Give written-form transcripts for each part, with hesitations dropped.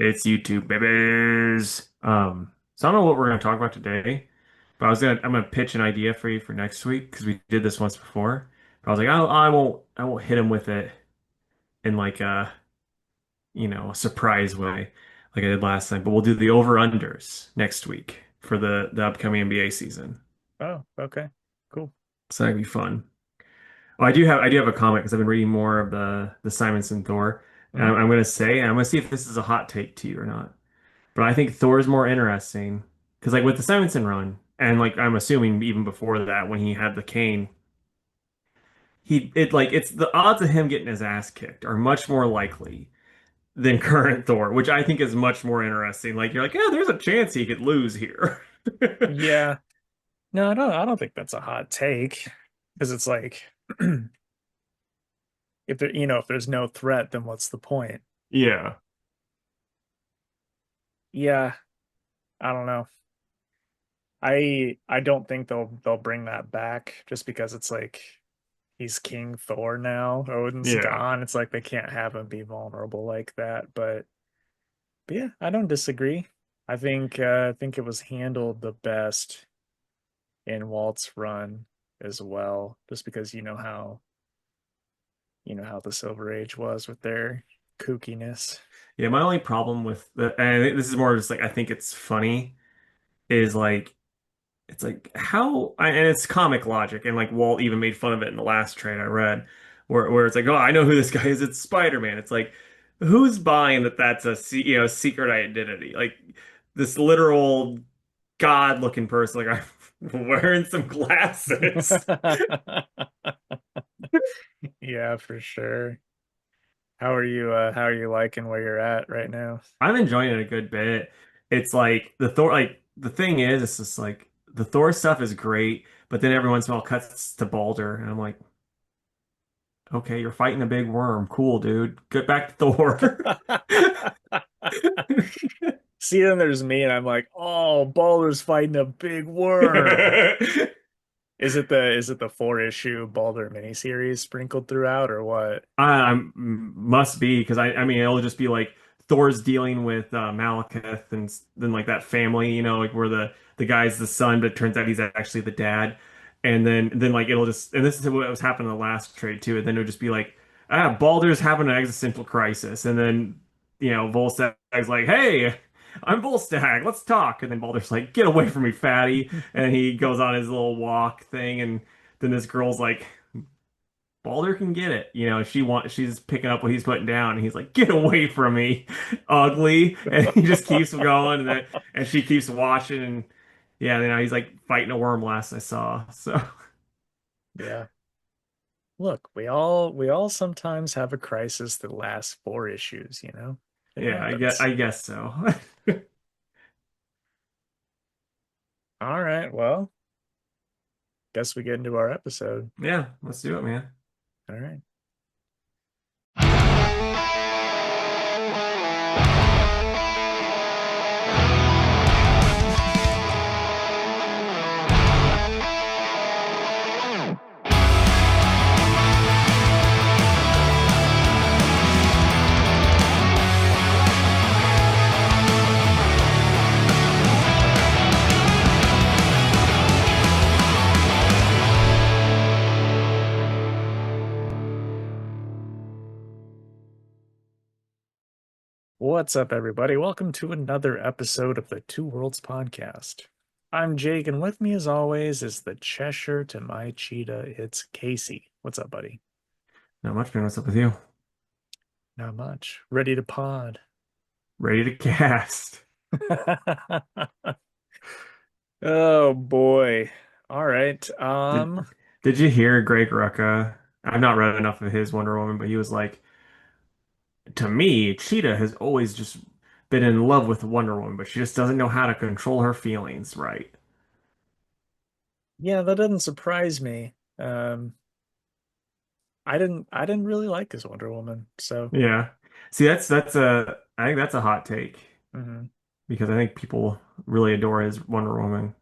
It's YouTube, babies. So I don't know what we're gonna talk about today, but I'm gonna pitch an idea for you for next week because we did this once before. But I was like, I won't hit him with it in like a surprise way like I did last time. But we'll do the over-unders next week for the upcoming NBA season. Oh, okay. Cool. So that'd be fun. Oh, I do have a comment because I've been reading more of the Simonson Thor, and Hmm. I'm gonna see if this is a hot take to you or not. But I think Thor's more interesting because, like, with the Simonson run, and like I'm assuming even before that, when he had the cane, it's the odds of him getting his ass kicked are much more likely than current Thor, which I think is much more interesting. Like you're like, yeah, there's a chance he could lose here. Yeah. No, I don't think that's a hot take because it's like if there's no threat, then what's the point? Yeah, Yeah, I don't know. I don't think they'll bring that back just because it's like he's King Thor now. Odin's yeah. gone. It's like they can't have him be vulnerable like that. But yeah, I don't disagree. I think it was handled the best in Walt's run as well, just because you know how the Silver Age was with their kookiness. Yeah, my only problem with and this is more just like I think it's funny, is like it's like and it's comic logic, and like Walt even made fun of it in the last trade I read, where it's like, oh, I know who this guy is. It's Spider-Man. It's like, who's buying that that's secret identity? Like this literal god-looking person, like I'm wearing some glasses. Yeah, for sure. How are you liking where you're at right now? I'm enjoying it a good bit. It's like the Thor, like the thing is, it's just like the Thor stuff is great, but then every once in a while it cuts to Balder, and I'm like, okay, you're fighting a big worm. Cool, dude. Get back to Thor. See, then there's me, and I'm like, oh, Balder's fighting a big worm. Is it the four issue Balder miniseries sprinkled throughout, or what? Must be because I mean it'll just be like Thor's dealing with Malekith and then like that family, like where the guy's the son, but it turns out he's actually the dad. And then like it'll just, and this is what was happening in the last trade too. And then it'll just be like, Baldur's having an existential crisis, and then Volstag's like, hey, I'm Volstagg, let's talk. And then Baldur's like, get away from me, fatty. And he goes on his little walk thing, and then this girl's like, Balder can get it. She's picking up what he's putting down, and he's like, "Get away from me, ugly!" And he just keeps going, and she keeps watching, and yeah, he's like fighting a worm last I saw. So Yeah. Look, we all sometimes have a crisis that lasts four issues, you know? It yeah, happens. I guess so. All right, well, guess we get into our episode. Yeah, let's do it, man. All right. What's up, everybody? Welcome to another episode of the Two Worlds Podcast. I'm Jake, and with me, as always, is the Cheshire to my cheetah. It's Casey. What's up, buddy? Not much, man. What's up with you? Not much. Ready to pod. Ready to cast? Oh boy. All right. Did Did you hear Greg Rucka? I've not read enough of his Wonder Woman, but he was like, to me, Cheetah has always just been in love with Wonder Woman, but she just doesn't know how to control her feelings right. Yeah, that doesn't surprise me. I didn't really like his Wonder Woman, so Yeah. See, that's I think that's a hot take mhm. because I think people really adore his Wonder Woman.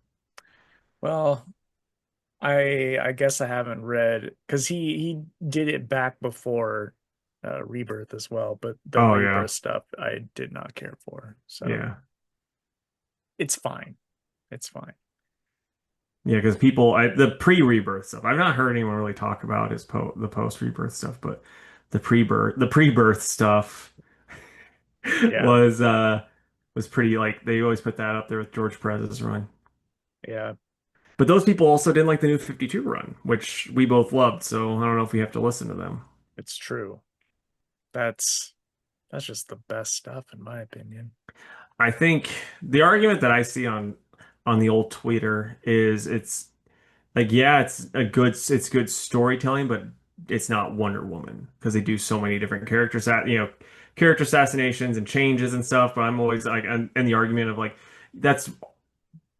Well, I guess I haven't read because he did it back before Rebirth as well, but the Oh Rebirth yeah. stuff I did not care for. So Yeah. it's fine. It's fine. Yeah, because people, the pre-rebirth stuff, I've not heard anyone really talk about his the post-rebirth stuff, but the pre-birth stuff Yeah. was uh was pretty like they always put that up there with George Perez's run. Yeah. But those people also didn't like the New 52 run, which we both loved, so I don't know if we have to listen to them. It's true. That's that's just the best stuff in my opinion. I think the argument that I see on the old Twitter is it's like yeah, it's good storytelling, but it's not Wonder Woman because they do so many different characters that character assassinations and changes and stuff. But I'm always like and the argument of like that's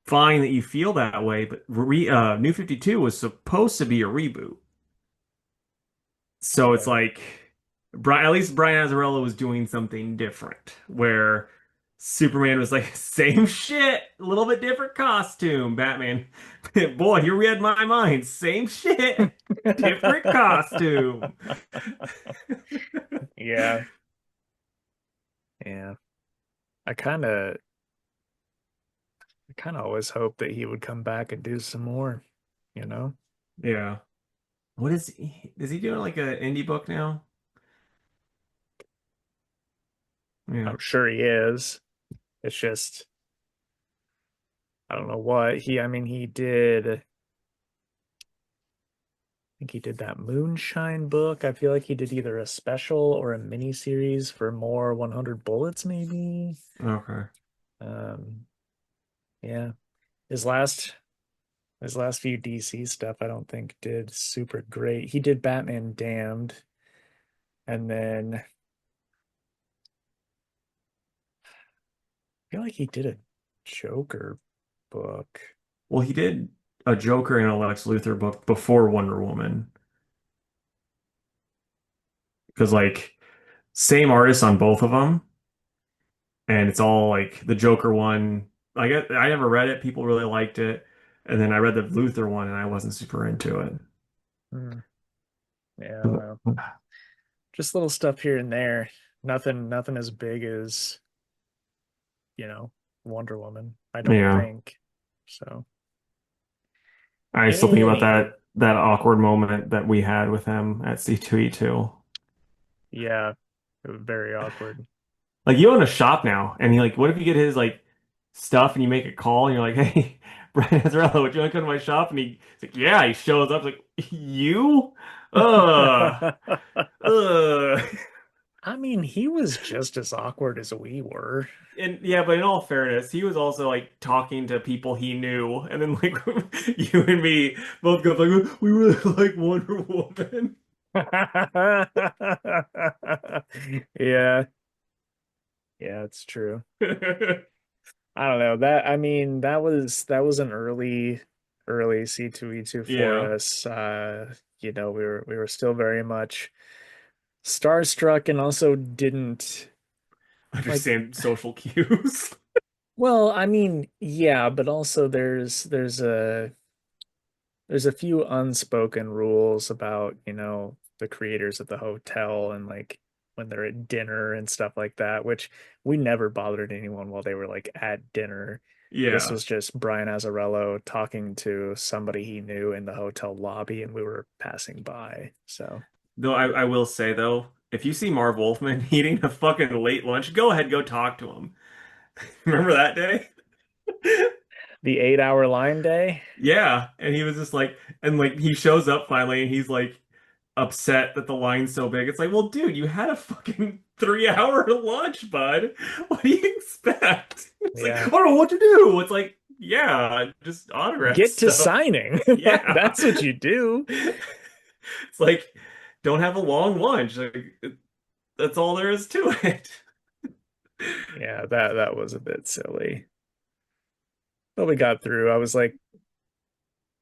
fine that you feel that way, but New 52 was supposed to be a reboot. So it's Yeah. like Brian, at least Brian Azzarello was doing something different where Superman was like same shit, a little bit different costume. Batman, boy, you read my mind. Same shit, different costume. Yeah. Yeah. I kind of I kind of always hoped that he would come back and do some more, you know? Yeah. What is he? Is he doing like an indie book now? Yeah. I'm sure he is. It's just I don't know what he I mean he did I think he did that Moonshine book. I feel like he did either a special or a mini series for more 100 Bullets maybe. Okay. Um yeah. His last his last few DC stuff I don't think did super great. He did Batman Damned and then I feel like he did a Joker book. Well, he did a Joker and a Lex Luthor book before Wonder Woman because like same artist on both of them. And it's all like the Joker one. I never read it. People really liked it, and then I read the Luther one, and I wasn't super into it. Hmm. Yeah, I don't know. Just little stuff here and there. Nothing as big as, you know, Wonder Woman, I don't Yeah, think. So, I still think about anywho, that awkward moment that we had with him at C2E2. yeah, it was very awkward. Like you own a shop now, and he like, what if you get his like stuff and you make a call and you're like, hey, Brian Azzarello, would you want to come to my shop? And he's like, yeah. He shows up like, you, ugh, ugh. I mean, he was just as awkward as we were. And yeah, but in all fairness, he was also like talking to people he knew, and then like you and me both go like, we really like Wonder Woman. Yeah, yeah, it's true. I don't know. That I mean, that was an early C2E2 for Yeah, us. You know, we were still very much starstruck and also didn't like understand social cues. well, I mean, yeah, but also there's a few unspoken rules about, you know, the creators of the hotel and like when they're at dinner and stuff like that, which we never bothered anyone while they were like at dinner. This Yeah, was just Brian Azzarello talking to somebody he knew in the hotel lobby and we were passing by. So though I will say though, if you see Marv Wolfman eating a fucking late lunch, go ahead, go talk to him. Remember that day? the 8 hour line day. Yeah, and he was just like, and like he shows up finally, and he's like upset that the line's so big. It's like, well, dude, you had a fucking 3 hour lunch, bud. What do you expect? It's like, I Yeah. don't know what to do. It's like, yeah, just autograph Get to stuff. signing. Yeah. That's what you do. It's like, don't have a long lunch. Like, that's all there is to it. Yeah, that was a bit silly. But we got through. I was like,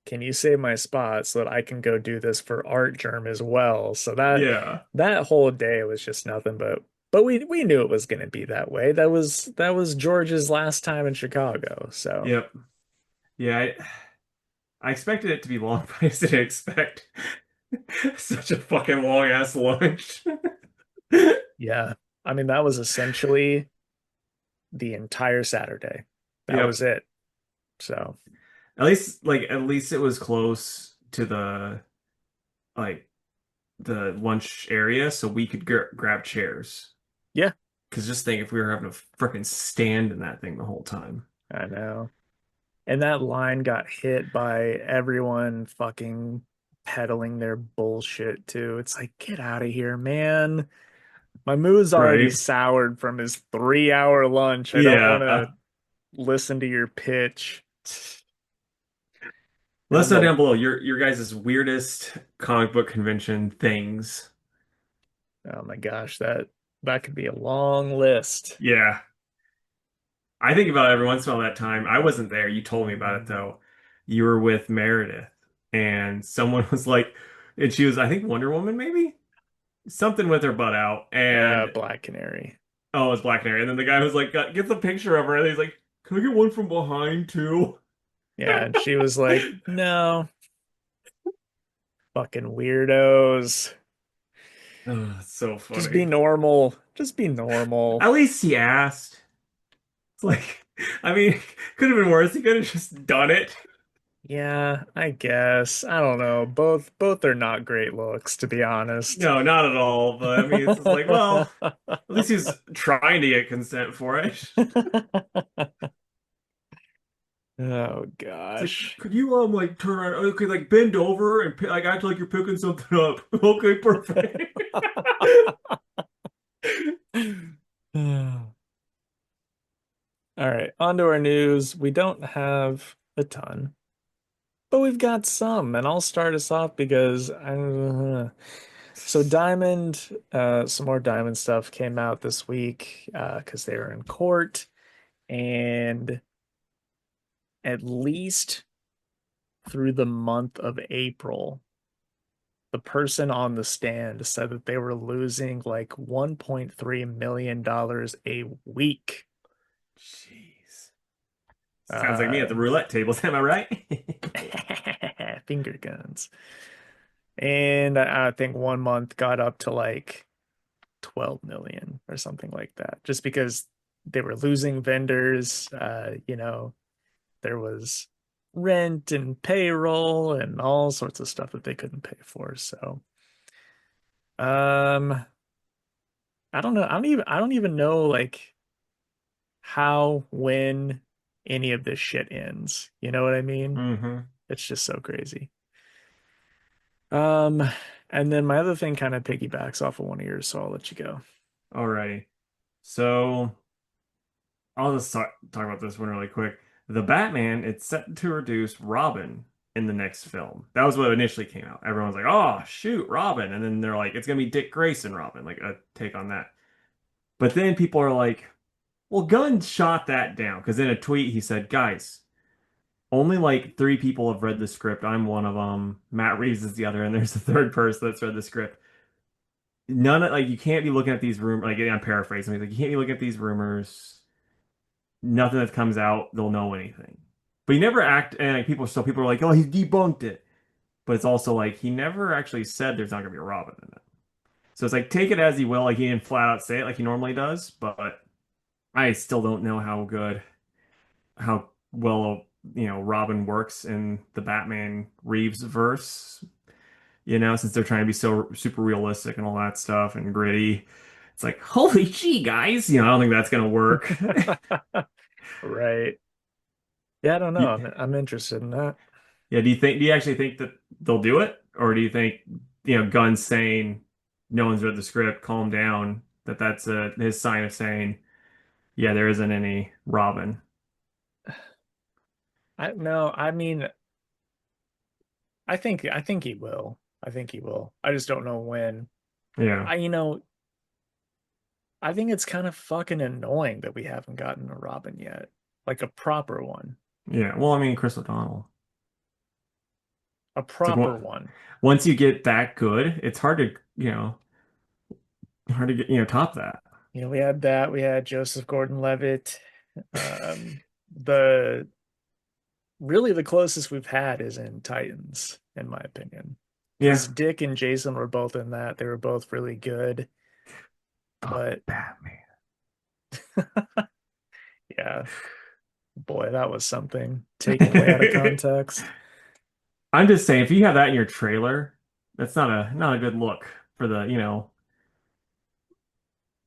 can you save my spot so that I can go do this for Art Germ as well? So Yeah. that whole day was just nothing but we knew it was going to be that way. That was George's last time in Chicago. So Yep. Yeah, I expected it to be long, but I just didn't expect such a fucking long ass lunch. Yeah. I mean, that was essentially the entire Saturday. That Yep. was it. So, At least it was close to like the lunch area, so we could grab chairs. yeah, Because just think if we were having to freaking stand in that thing the whole time. I know. And that line got hit by everyone fucking peddling their bullshit too. It's like, get out of here, man. My mood's already Right. soured from his 3 hour lunch. I don't want to Yeah. listen to your pitch. Let And us know the down below your guys' weirdest comic book convention things. Oh my gosh, that could be a long list. Yeah. I think about it every once in a while that time. I wasn't there. You told me about it though. You were with Meredith and someone was like, and she was, I think Wonder Woman maybe? Something with her butt out. And Black Canary. oh, it was Black Canary. And then the guy was like, gets a picture of her and he's like, can I get one from behind too? Yeah, and she was like, "No, fucking weirdos. Oh, it's so Just be funny. normal. Just be normal." At least he asked. It's like, I mean, could have been worse. He could have just done it. Yeah, I guess. I don't know. Both are not great looks, to be honest. No, not at all. But I mean, it's just like, well, at least he's trying to get consent for it. Oh It's like, gosh. could you like turn around? Okay, like bend over and like act like you're picking something up. Okay, perfect. All right, on to our news. We don't have a ton, but we've got some, and I'll start us off because so Diamond, some more Diamond stuff came out this week because they were in court, and at least through the month of April, the person on the stand said that they were losing like $1.3 million a week. Jeez. Sounds like me at Uh, the roulette tables. Am I right? finger guns. And I think 1 month got up to like 12 million or something like that, just because they were losing vendors. There was rent and payroll and all sorts of stuff that they couldn't pay for. So, um, I don't know. I don't even know like how, when any of this shit ends. You know what I mean? hmm It's just so crazy. Um, and then my other thing kind of piggybacks off of one of yours, so I'll let you go. Alrighty. So I'll just talk about this one really quick. The Batman, it's set to reduce Robin in the next film. That was what initially came out. Everyone was like, "Oh, shoot, Robin." And then they're like, "It's gonna be Dick Grayson Robin," like a take on that. But then people are like, "Well, Gunn shot that down." Because in a tweet he said, "Guys, only like three people have read the script. I'm one of them. Matt Reeves is the other, and there's a third person that's read the script. None of like you can't be looking at these rumors. Like I'm paraphrasing. He's like, you can't be looking at these rumors. Nothing that comes out, they'll know anything. But he never act and like people are like, oh, he's debunked it. But it's also like he never actually said there's not gonna be a Robin in it. So it's like take it as he will, like he didn't flat out say it like he normally does, but I still don't know how well Robin works in the Batman Reeves verse, since they're trying to be so super realistic and all that stuff and gritty. It's like, holy gee, guys, I don't think that's gonna work. Right. Yeah, I don't know. I'm interested in that. Yeah, do you actually think that they'll do it? Or do you think, Gunn's saying no one's read the script, calm down, that's his sign of saying, yeah, there isn't any Robin. I no, I mean, I think he will. I think he will. I just don't know when. Yeah. I think it's kind of fucking annoying that we haven't gotten a Robin yet. Like a proper one. Yeah. Well, I mean, Chris O'Donnell. A It's like proper one. once you get that good, it's hard to get, top that. We had that. We had Joseph Gordon-Levitt. The really the closest we've had is in Titans, in my opinion. Because Yeah. Dick and Jason were both in that. They were both really good. Oh, But Batman. yeah, boy, that was something taken way out of context. I'm just saying, if you have that in your trailer, that's not a good look for the,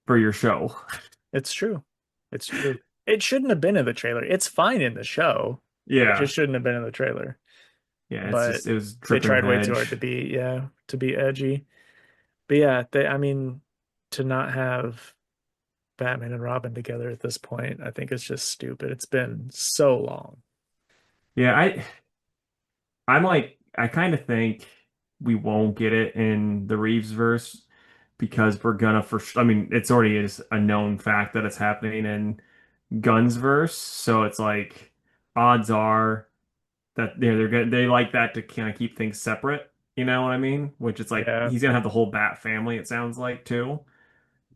for your show. It's true. It's true. It shouldn't have been in the trailer. It's fine in the show. It Yeah. just shouldn't have been in the trailer. Yeah, But it was they dripping with tried way too hard edge. to be, yeah, to be edgy. But yeah, I mean, to not have Batman and Robin together at this point, I think it's just stupid. It's been so long. Yeah, I kind of think we won't get it in the Reeves verse because we're gonna I mean, it's already is a known fact that it's happening in Gunn's verse, so it's like odds are that they like that to kind of keep things separate, you know what I mean? Which it's like Yeah, he's gonna have the whole Bat family, it sounds like too.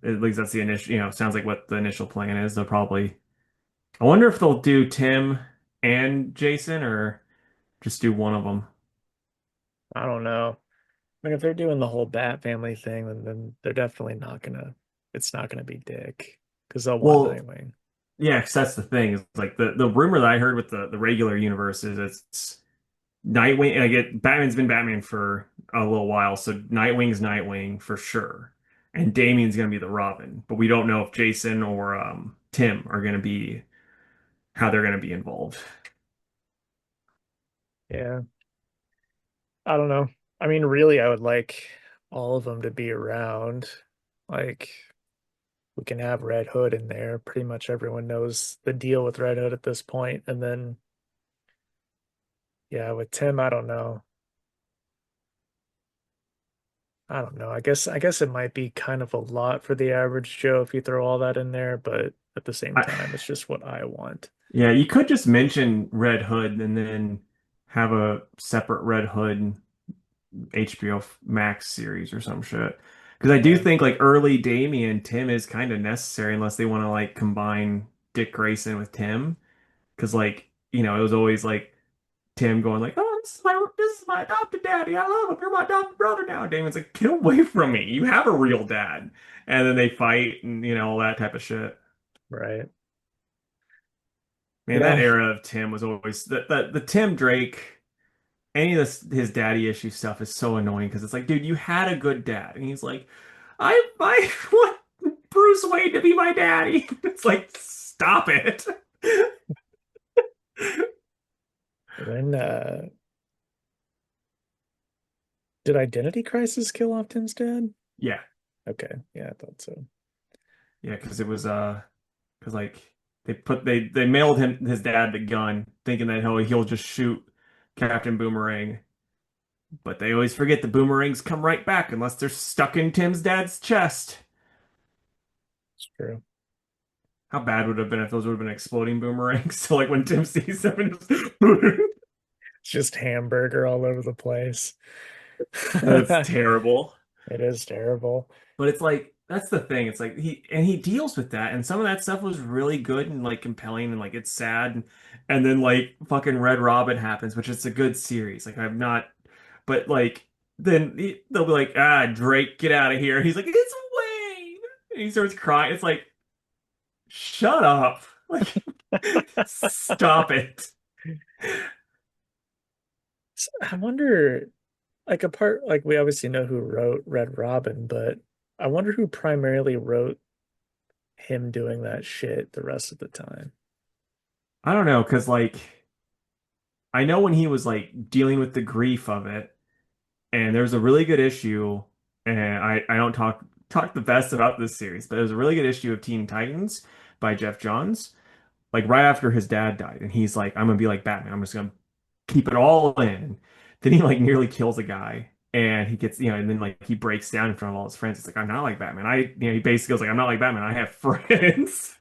At least that's the initial, sounds like what the initial plan is. They'll probably I wonder if they'll do Tim and Jason or just do one of them. I don't know. I mean, if they're doing the whole Bat family thing, then they're definitely not gonna, it's not gonna be Dick because they'll want Well, Nightwing. yeah, 'cause that's the thing. Is like the rumor that I heard with the regular universe is it's Nightwing. I get Batman's been Batman for a little while, so Nightwing's Nightwing for sure, and Damian's gonna be the Robin. But we don't know if Jason or Tim are gonna be how they're gonna be involved. Yeah, I don't know. I mean, really, I would like all of them to be around. Like, we can have Red Hood in there. Pretty much everyone knows the deal with Red Hood at this point. And then, yeah, with Tim, I don't know. I don't know. I guess it might be kind of a lot for the average Joe if you throw all that in there, but at the same I, time, it's just what I want. yeah, you could just mention Red Hood and then have a separate Red Hood HBO Max series or some shit. Because I do Yeah, think like early Damian Tim is kind of necessary unless they want to like combine Dick Grayson with Tim. Because like it was always like Tim going like, "Oh, this is my adopted daddy. I love him. You're my adopted brother now." Damian's like, "Get away from me. You have a real dad." And then they fight and all that type of shit. right. Man, that Yeah, era of Tim was always the Tim Drake. Any of his daddy issue stuff is so annoying because it's like, dude, you had a good dad, and he's like, I want Bruce Wayne to be my daddy. It's like, stop it. when did Identity Crisis kill off Tim's dad? Yeah, Okay, yeah, I thought so. yeah, because it was because like they mailed him his dad the gun, thinking that he'll just shoot Captain Boomerang, but they always forget the boomerangs come right back unless they're stuck in Tim's dad's chest. It's true. How bad would it have been if those would have been exploding boomerangs? So like when Tim sees them and just It's just hamburger all over the place. that's terrible. It is terrible. But it's like that's the thing. It's like he deals with that, and some of that stuff was really good and like compelling, and like it's sad, and then like fucking Red Robin happens, which is a good series. Like I'm not, but like then they'll be like, ah, Drake, get out of here. He's like, it's Wayne, and he starts crying. It's like, shut up, like stop it. I wonder, like, apart, like, we obviously know who wrote Red Robin, but I wonder who primarily wrote him doing that shit the rest of the time. I don't know, because like I know when he was like dealing with the grief of it. And there's a really good issue, and I don't talk the best about this series, but it was a really good issue of Teen Titans by Jeff Johns, like right after his dad died, and he's like, I'm gonna be like Batman, I'm just gonna keep it all in. Then he like nearly kills a guy, and he gets, and then like he breaks down in front of all his friends. It's like, I'm not like Batman. He basically goes like, I'm not like Batman, I have friends.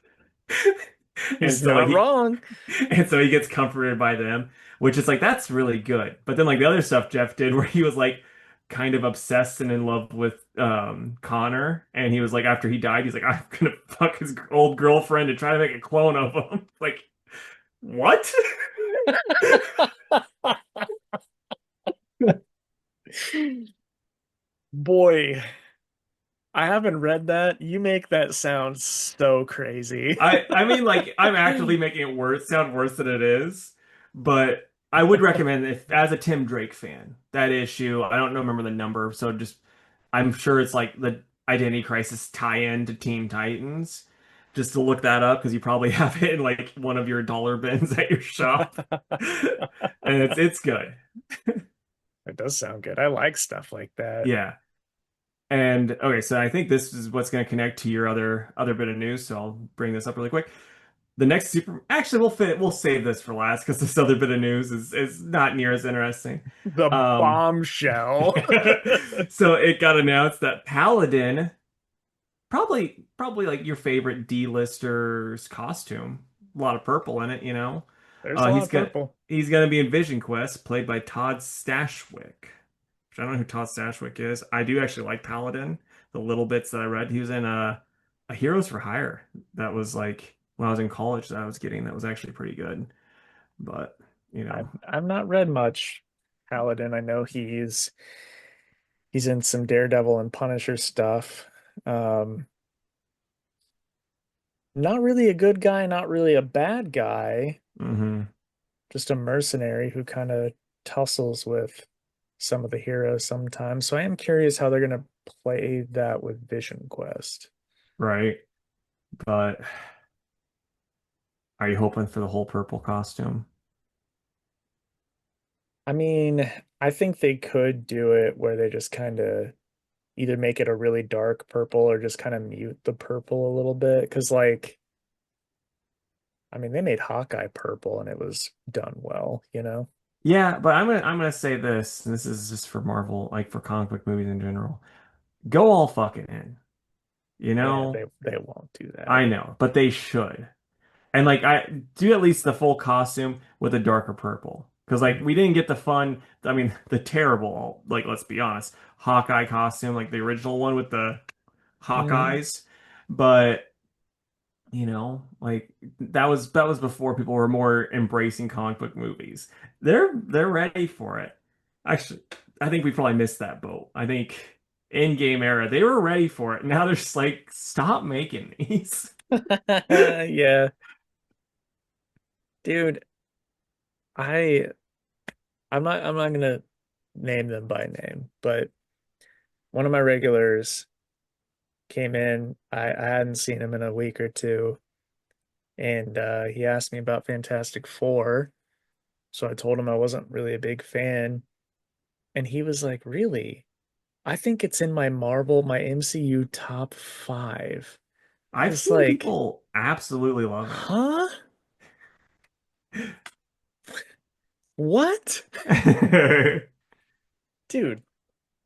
And He's so like not he wrong. and so he gets comforted by them, which is like that's really good. But then like the other stuff Jeff did where he was like kind of obsessed and in love with Connor, and he was like after he died, he's like, I'm gonna fuck his old girlfriend and try to make a clone of him. Like, what? Boy, I haven't read that. You make that sound so crazy. I mean, like, I'm actively making it worse sound worse than it is, but I would recommend, if as a Tim Drake fan, that issue. I don't know, remember the number, so just I'm sure it's like the Identity Crisis tie-in to Teen Titans. Just to look that up because you probably have it in like one of your dollar bins at your shop, and it's good. It does sound good. I like stuff like that. Yeah. And okay, so I think this is what's going to connect to your other bit of news. So I'll bring this up really quick. The next super, actually, we'll save this for last because this other bit of news is not near as interesting. The Um, bombshell. so it got announced that Paladin, probably like your favorite D-lister's costume, a lot of purple in it, you know. There's a lot He's of got purple. he's gonna be in Vision Quest, played by Todd Stashwick. Which I don't know who Todd Stashwick is. I do actually like Paladin. The little bits that I read, he was in a Heroes for Hire. That was like when I was in college that I was getting. That was actually pretty good. But you know, I've not read much Paladin. I know he's in some Daredevil and Punisher stuff. Um, Not really a good guy, not really a bad guy, hmm just a mercenary who kind of tussles with some of the heroes sometimes. So I am curious how they're going to play that with Vision Quest. right. But are you hoping for the whole purple costume? I mean, I think they could do it where they just kind of either make it a really dark purple or just kind of mute the purple a little bit. Because, like, I mean, they made Hawkeye purple and it was done well, you know? Yeah, but I'm gonna say this. And this is just for Marvel, like for comic book movies in general. Go all fucking in. You Yeah, know, they won't do that. I know, but they should. And like I do at least the full costume with a darker purple. Because like we Mhm. didn't get the fun, I mean the terrible, like let's be honest, Hawkeye costume, like the original one with the Mhm. Hawkeyes. But you know, like that was before people were more embracing comic book movies. They're ready for it. Actually, I think we probably missed that boat. I think in game era they were ready for it. Now they're just like, stop making these. Yeah, dude, I I'm not gonna name them by name, but one of my regulars came in. I hadn't seen him in a week or two, and he asked me about Fantastic Four. So I told him I wasn't really a big fan, and he was like, "Really? I think it's in my MCU top five." I I've was seen like, people absolutely love "Huh? What?" it. Dude,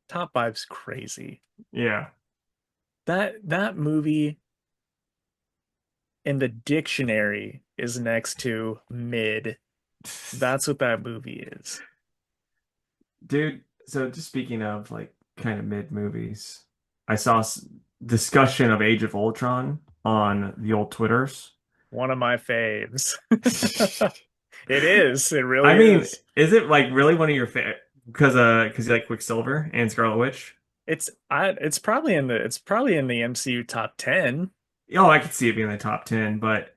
top five's crazy. Yeah. That movie in the dictionary is next to mid. That's what that movie is. Dude, so just speaking of like kind of mid movies, I saw discussion of Age of Ultron on the old Twitters. One of my faves. It is. It I really mean, is. is it like really one of your favorite? Because you like Quicksilver and Scarlet Witch? It's probably in the MCU top 10. Oh, I could see it being in the top 10, but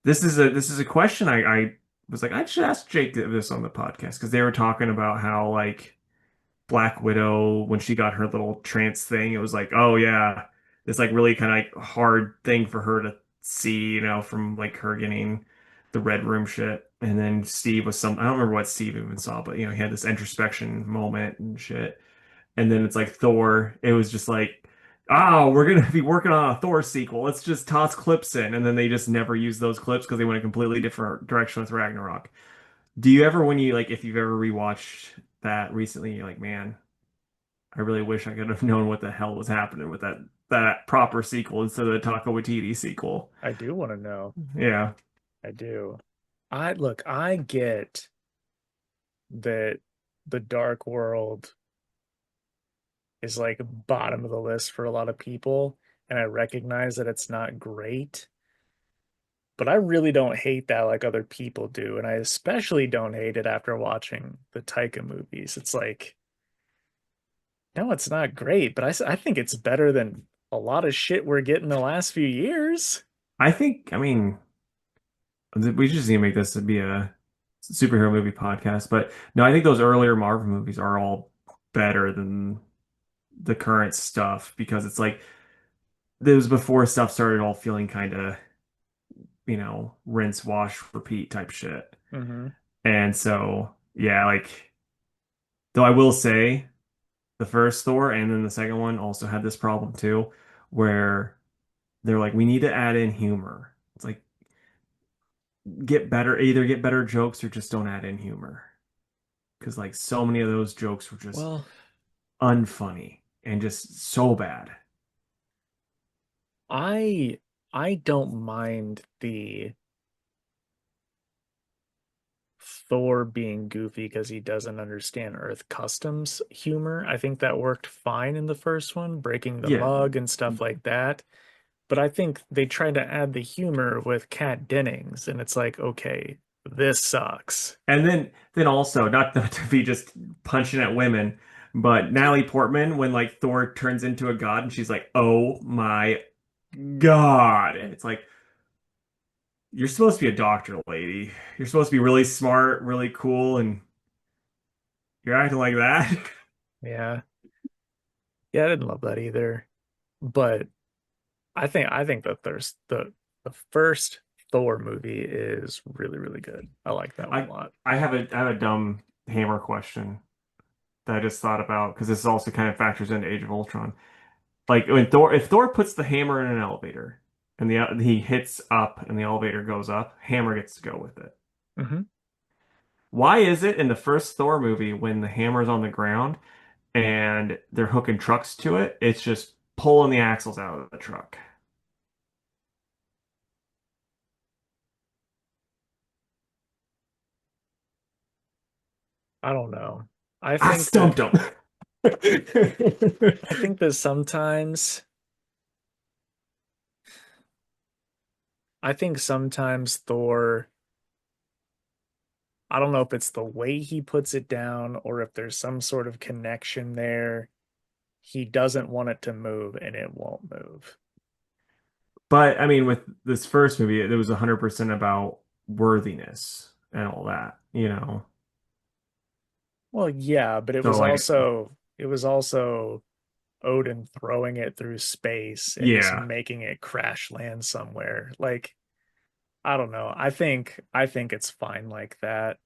this is a question I was like, I should ask Jake this on the podcast because they were talking about how like Black Widow, when she got her little trance thing, it was like, oh yeah, this like really kind of like hard thing for her to see, you know, from like her getting the Red Room shit. And then Steve was I don't remember what Steve even saw, but you know, he had this introspection moment and shit. And then it's like Thor, it was just like, oh, we're gonna be working on a Thor sequel. Let's just toss clips in. And then they just never use those clips because they went a completely different direction with Ragnarok. Do you ever, when you like, if you've ever rewatched that recently, you're like, man, I really wish I could have known what the hell was happening with that proper sequel instead of the Taika Waititi sequel. I do want to know. Yeah. I do. I get that the Dark World is like bottom of the list for a lot of people, and I recognize that it's not great, but I really don't hate that like other people do, and I especially don't hate it after watching the Taika movies. It's like, no, it's not great, but I think it's better than A lot of shit we're getting the last few years. I think, I mean, we just need to make this to be a superhero movie podcast. But no, I think those earlier Marvel movies are all better than the current stuff because it's like it was before stuff started all feeling kind of, rinse, wash, repeat type shit. Hmm. And so, yeah, like, though I will say the first Thor and then the second one also had this problem too, where they're like, we need to add in humor. It's like, either get better jokes or just don't add in humor. Because, like, so many of those jokes were just Well, unfunny and just so bad. I I don't mind the Thor being goofy because he doesn't understand Earth customs humor. I think that worked fine in the first one, breaking the Yeah. mug and stuff like that. But I think they tried to add the humor with Kat Dennings, and it's like, okay, this sucks. And then also, not to be just punching at women, but Natalie Portman, when like Thor turns into a god and she's like, oh my God. It's like, you're supposed to be a doctor, lady. You're supposed to be really smart, really cool, and you're acting like that. Yeah. Yeah, I didn't love that either. But I think that there's the first Thor movie is really, really good. I like that one a I lot. I have a dumb hammer question that I just thought about because this also kind of factors into Age of Ultron. Like if Thor puts the hammer in an elevator and he hits up and the elevator goes up, hammer gets to go with it. Hmm. Why is it in the first Thor movie when the hammer's on the ground and they're hooking trucks to it, it's just pulling the axles out of the truck? I don't know. I I think that stumped him. I think that sometimes I think sometimes Thor, I don't know if it's the way he puts it down or if there's some sort of connection there. He doesn't want it to move and it won't move. But I mean, with this first movie, it was 100% about worthiness and all that. Well, yeah, but So like, it was also Odin throwing it through space and just yeah. making it crash land somewhere. Like, I don't know. I think it's fine like that.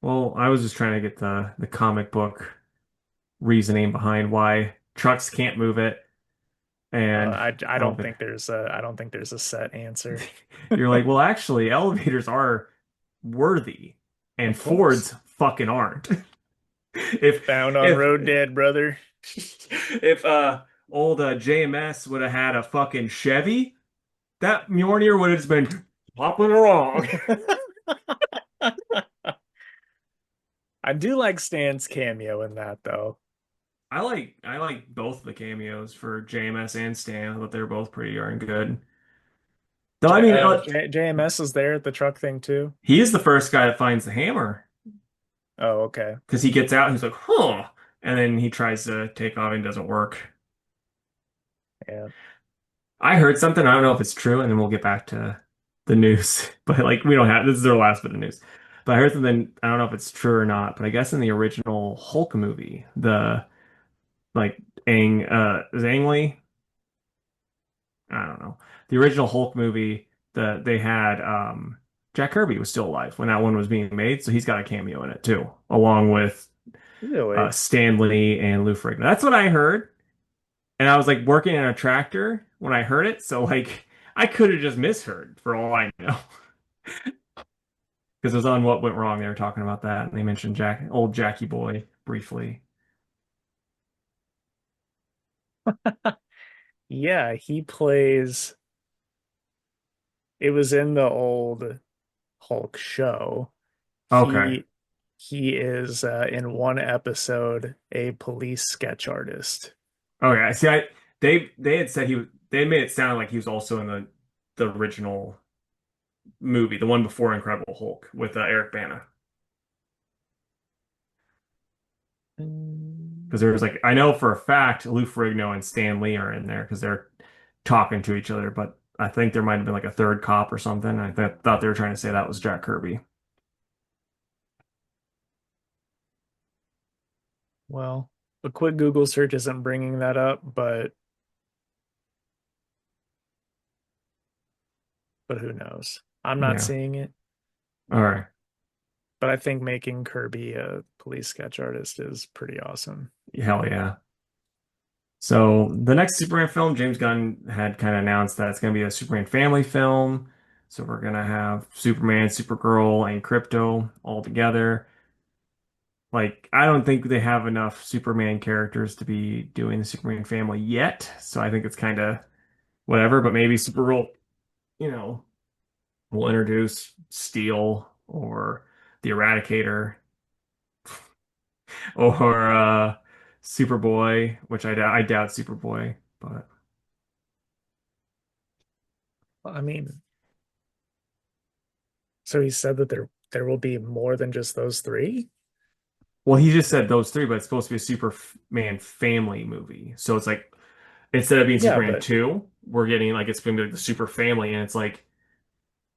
Well, I was just trying to get the comic book reasoning behind why trucks can't move it, and elevator. I don't think there's a set answer. You're like, well, actually, elevators are worthy, and Of course. Fords fucking aren't. If Found on if road dead, brother. if old JMS would have had a fucking Chevy, that Mjolnir would have just been hopping along. I do like Stan's cameo in that though. I like both the cameos for JMS and Stan. I thought they were both pretty darn good. Though I mean, JMS is there at the truck thing too. he is the first guy that finds the hammer Oh, okay. because he gets out and he's like, huh, and then he tries to take off and it doesn't work. Yeah. I heard something. I don't know if it's true, and then we'll get back to the news. But like, we don't have this is our last bit of news. But I heard something. I don't know if it's true or not. But I guess in the original Hulk movie, the like is Ang Lee? I don't know. The original Hulk movie, they had Jack Kirby was still alive when that one was being made, so he's got a cameo in it too, along with Really? Stan Lee and Lou Ferrigno. That's what I heard, and I was like working in a tractor when I heard it, so like I could have just misheard for all I know, because it was on What Went Wrong. They were talking about that, and they mentioned old Jackie Boy briefly. Yeah, he plays it was in the old Hulk show. Okay, He is in one episode a police sketch artist. okay. I see. They had said they made it sound like he was also in the original movie, the one before Incredible Hulk with Eric Bana. Because there's like I know for a fact Lou Ferrigno and Stan Lee are in there because they're talking to each other, but I think there might have been like a third cop or something. I thought they were trying to say that was Jack Kirby. Well, a quick Google search isn't bringing that up, but who knows? I'm not Yeah. seeing it, All right. but I think making Kirby a police sketch artist is pretty awesome. Hell yeah. So the next Superman film, James Gunn had kind of announced that it's going to be a Superman family film. So we're going to have Superman, Supergirl, and Krypto all together. Like, I don't think they have enough Superman characters to be doing the Superman family yet. So I think it's kind of whatever, but maybe Supergirl, you know, will introduce Steel or the Eradicator or Superboy, which I doubt Superboy, but I mean, so he said that there will be more than just those three? well, he just said those three, but it's supposed to be a Superman family movie. So it's like instead of being Yeah, Superman but 2, we're getting like it's going to be like the super family, and it's like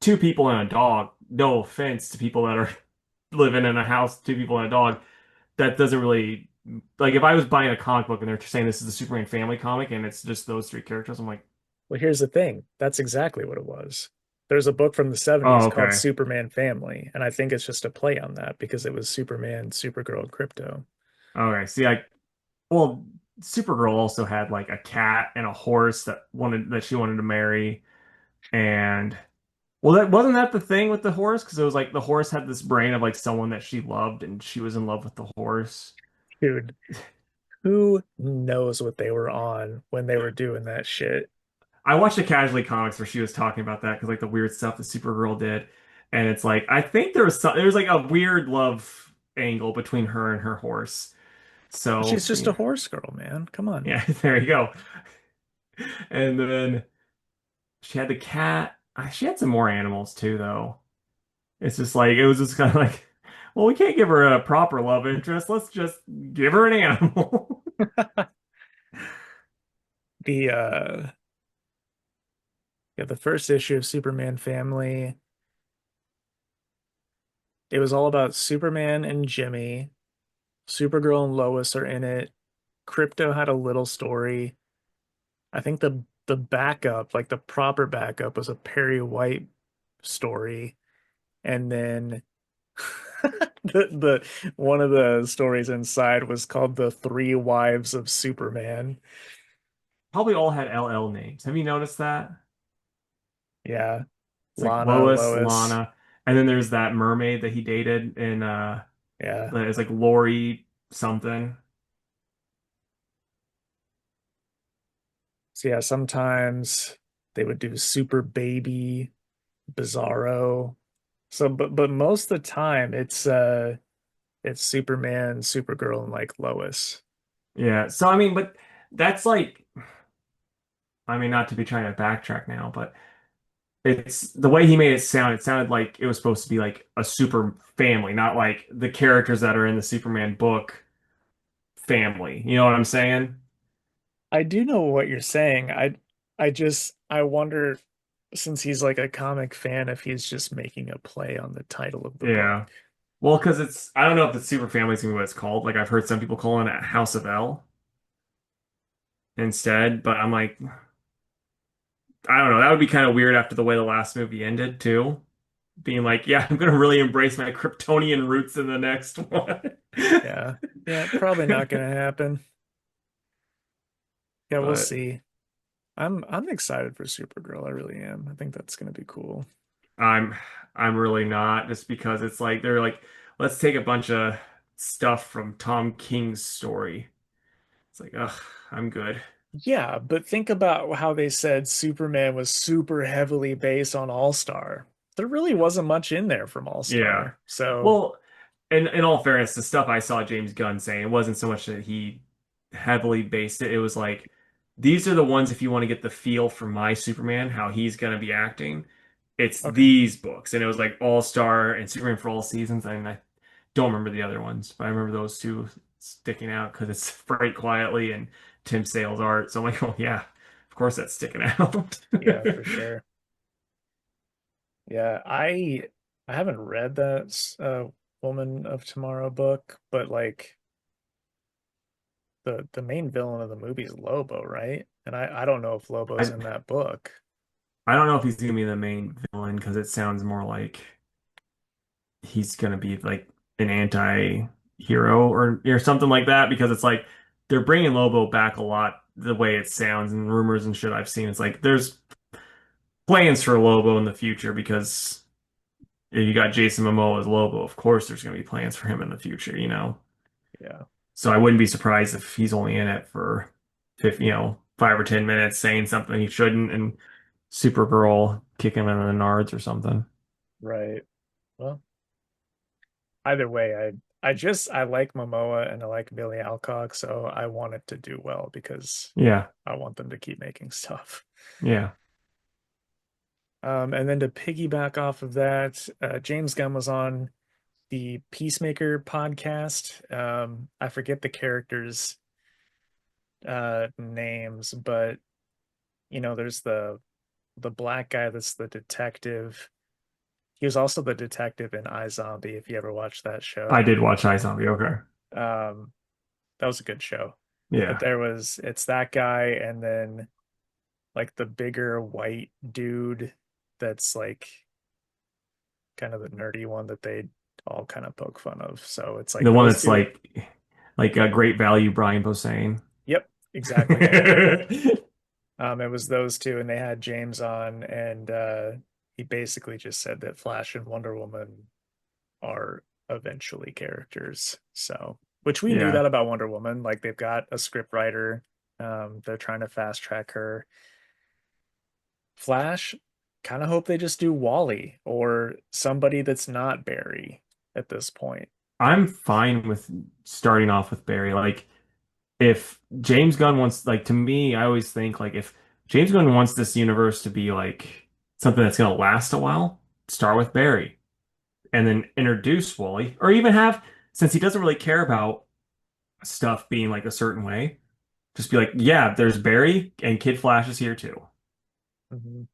two people and a dog. No offense to people that are living in a house, two people and a dog. That doesn't really like if I was buying a comic book and they're saying this is the Superman family comic and it's just those three characters, I'm like, well, here's the thing. That's exactly what it was. There's a book from the oh, 70s called okay. Superman Family, and I think it's just a play on that because it was Superman, Supergirl, and Crypto. Okay. See, well, Supergirl also had like a cat and a horse that she wanted to marry. And well, that wasn't that the thing with the horse? Because it was like the horse had this brain of like someone that she loved and she was in love with the horse. Dude, who knows what they were on when they were doing that shit? I watched the Casually comics where she was talking about that because like the weird stuff that Supergirl did. And it's like I think there was like a weird love angle between her and her horse. So, She's just a horse girl, man. Come on. yeah, there you go. And then she had the cat. She had some more animals too, though. It's just like it was just kind of like, well, we can't give her a proper love interest. Let's just give her an animal. The yeah, the first issue of Superman Family, it was all about Superman and Jimmy. Supergirl and Lois are in it. Crypto had a little story. I think the backup, like the proper backup, was a Perry White story, and then the one of the stories inside was called The Three Wives of Superman. Probably all had LL names. Have you noticed that? Yeah, It's like Lana, Lois, Lois. Lana, and then there's that mermaid that he dated in Yeah. it's like Lori something. So yeah, sometimes they would do Super Baby, Bizarro. So but most of the time it's Superman, Supergirl, and like Lois. Yeah. So I mean, but that's like I mean, not to be trying to backtrack now, but it's the way he made it sound. It sounded like it was supposed to be like a super family, not like the characters that are in the Superman book family. You know what I'm saying? I do know what you're saying. I wonder since he's like a comic fan if he's just making a play on the title of the book. Yeah. Well, because I don't know if the super family is gonna be what it's called. Like I've heard some people calling it House of L instead, but I'm like, I don't know. That would be kind of weird after the way the last movie ended too. Being like, yeah, I'm gonna really embrace my Kryptonian roots in the next one. Yeah. Yeah, probably not gonna happen. Yeah, we'll But see. I'm excited for Supergirl. I really am. I think that's gonna be cool. I'm I'm really not just because it's like they're like, let's take a bunch of stuff from Tom King's story. It's like, ugh, I'm good. Yeah, but think about how they said Superman was super heavily based on All-Star. There really wasn't much in there from Yeah. All-Star. So, Well, in all fairness, the stuff I saw James Gunn saying, it wasn't so much that he heavily based it. It was like, these are the ones if you want to get the feel from my Superman, how he's gonna be acting. It's okay. these books. And it was like All Star and Superman for All Seasons. I mean, I don't remember the other ones, but I remember those two sticking out because it's Freight Quietly and Tim Sale's art. So I'm like, oh yeah, of course that's sticking out. Yeah, for sure. Yeah, I haven't read that Woman of Tomorrow book, but like the main villain of the movie is Lobo, right? And I don't know if Lobo's I in that book. I don't know if he's gonna be the main villain because it sounds more like he's gonna be like an anti-hero or something like that because it's like they're bringing Lobo back a lot the way it sounds and rumors and shit I've seen. It's like there's plans for Lobo in the future because if you got Jason Momoa as Lobo, of course there's gonna be plans for him in the future, you know. Yeah, So I wouldn't be surprised if he's only in it for 50, 5 or 10 minutes saying something he shouldn't and Supergirl kick him in the nards or something. right. Well, either way, I like Momoa and I like Billy Alcock, so I want it to do well because Yeah, I want them to keep making stuff. yeah. And then to piggyback off of that, James Gunn was on the Peacemaker podcast. I forget the characters' names, but there's the black guy that's the detective. He was also the detective in iZombie, if you ever watched that I show. did watch iZombie. Okay. Um, that was a good show. But Yeah. it's that guy and then like the bigger white dude that's like kind of the nerdy one that they all kind of poke fun of. So it's like The one those that's two. like a great value, Brian Posehn. Yep, exactly him. It was those two, and they had James on, and he basically just said that Flash and Wonder Woman are eventually characters. So, which we knew Yeah. that about Wonder Woman. Like they've got a script writer. They're trying to fast track her. Flash, kind of hope they just do Wally or somebody that's not Barry at this point. I'm fine with starting off with Barry. Like if James Gunn wants like to me, I always think like if James Gunn wants this universe to be like something that's gonna last a while, start with Barry and then introduce Wally, or even have since he doesn't really care about stuff being like a certain way, just be like, yeah, there's Barry and Kid Flash is here too, Mhm.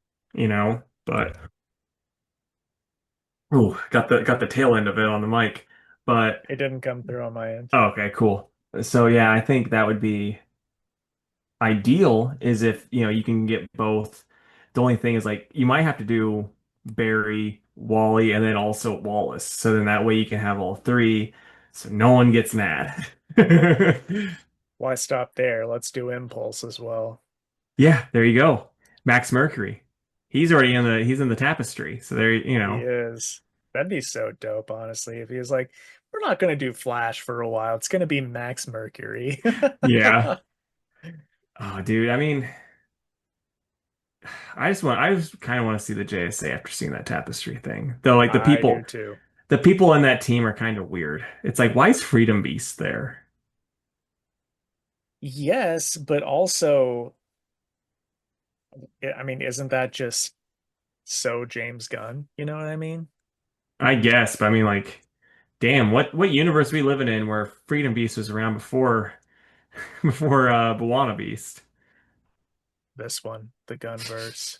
But ooh, got the tail end of it on the mic. But It didn't come through on my end. oh, okay, cool. So yeah, I think that would be ideal is if, you can get both. The only thing is like you might have to do Barry, Wally, and then also Wallace. So then that way you can have all three so no one gets mad. Why stop there? Let's do Impulse as well. Yeah, there you go. Max Mercury. He's in the tapestry. So there, He is. That'd be so dope, honestly, if he was like, we're not going to do Flash for a while. It's going to be Max Mercury. yeah. Oh, dude. I mean, I just kind of want to see the JSA after seeing that tapestry thing. Though, like I do too. the people in that team are kind of weird. It's like, why is Freedom Beast there? Yes, but also, I mean, isn't that just so James Gunn? You know what I mean? I guess, but I mean, like, damn, what universe are we living in where Freedom Beast was around before before Bwana Beast? This one, the Gunverse.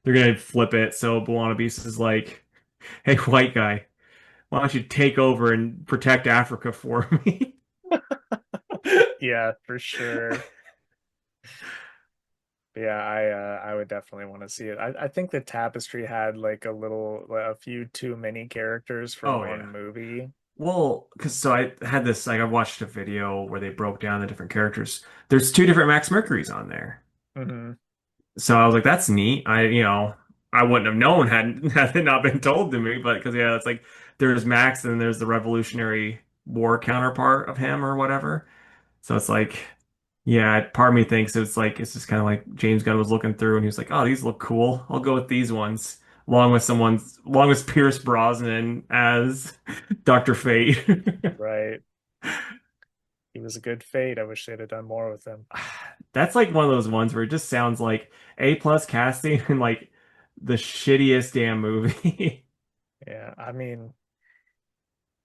They're gonna flip it so Bwana Beast is like, hey, white guy, why don't you take over and protect Africa for me? Yeah, for sure. Yeah, I would definitely want to see it. I think the Tapestry had like a few too many characters for Oh one yeah. movie. Well, because so I had this like I watched a video where they broke down the different characters. There's two different Max Mercurys on there. Hmm. So I was like, that's neat. I wouldn't have known had it not been told to me, but because yeah, it's like there's Max and then there's the Revolutionary War counterpart of him or whatever. So it's like, yeah, part of me thinks it's just kind of like James Gunn was looking through and he was like, oh, these look cool. I'll go with these ones, along with Pierce Brosnan as Dr. Fate. Right. He was a good Fate. I wish they'd have done more with him. That's like one of those ones where it just sounds like A plus casting and like the shittiest damn movie. Yeah, I mean,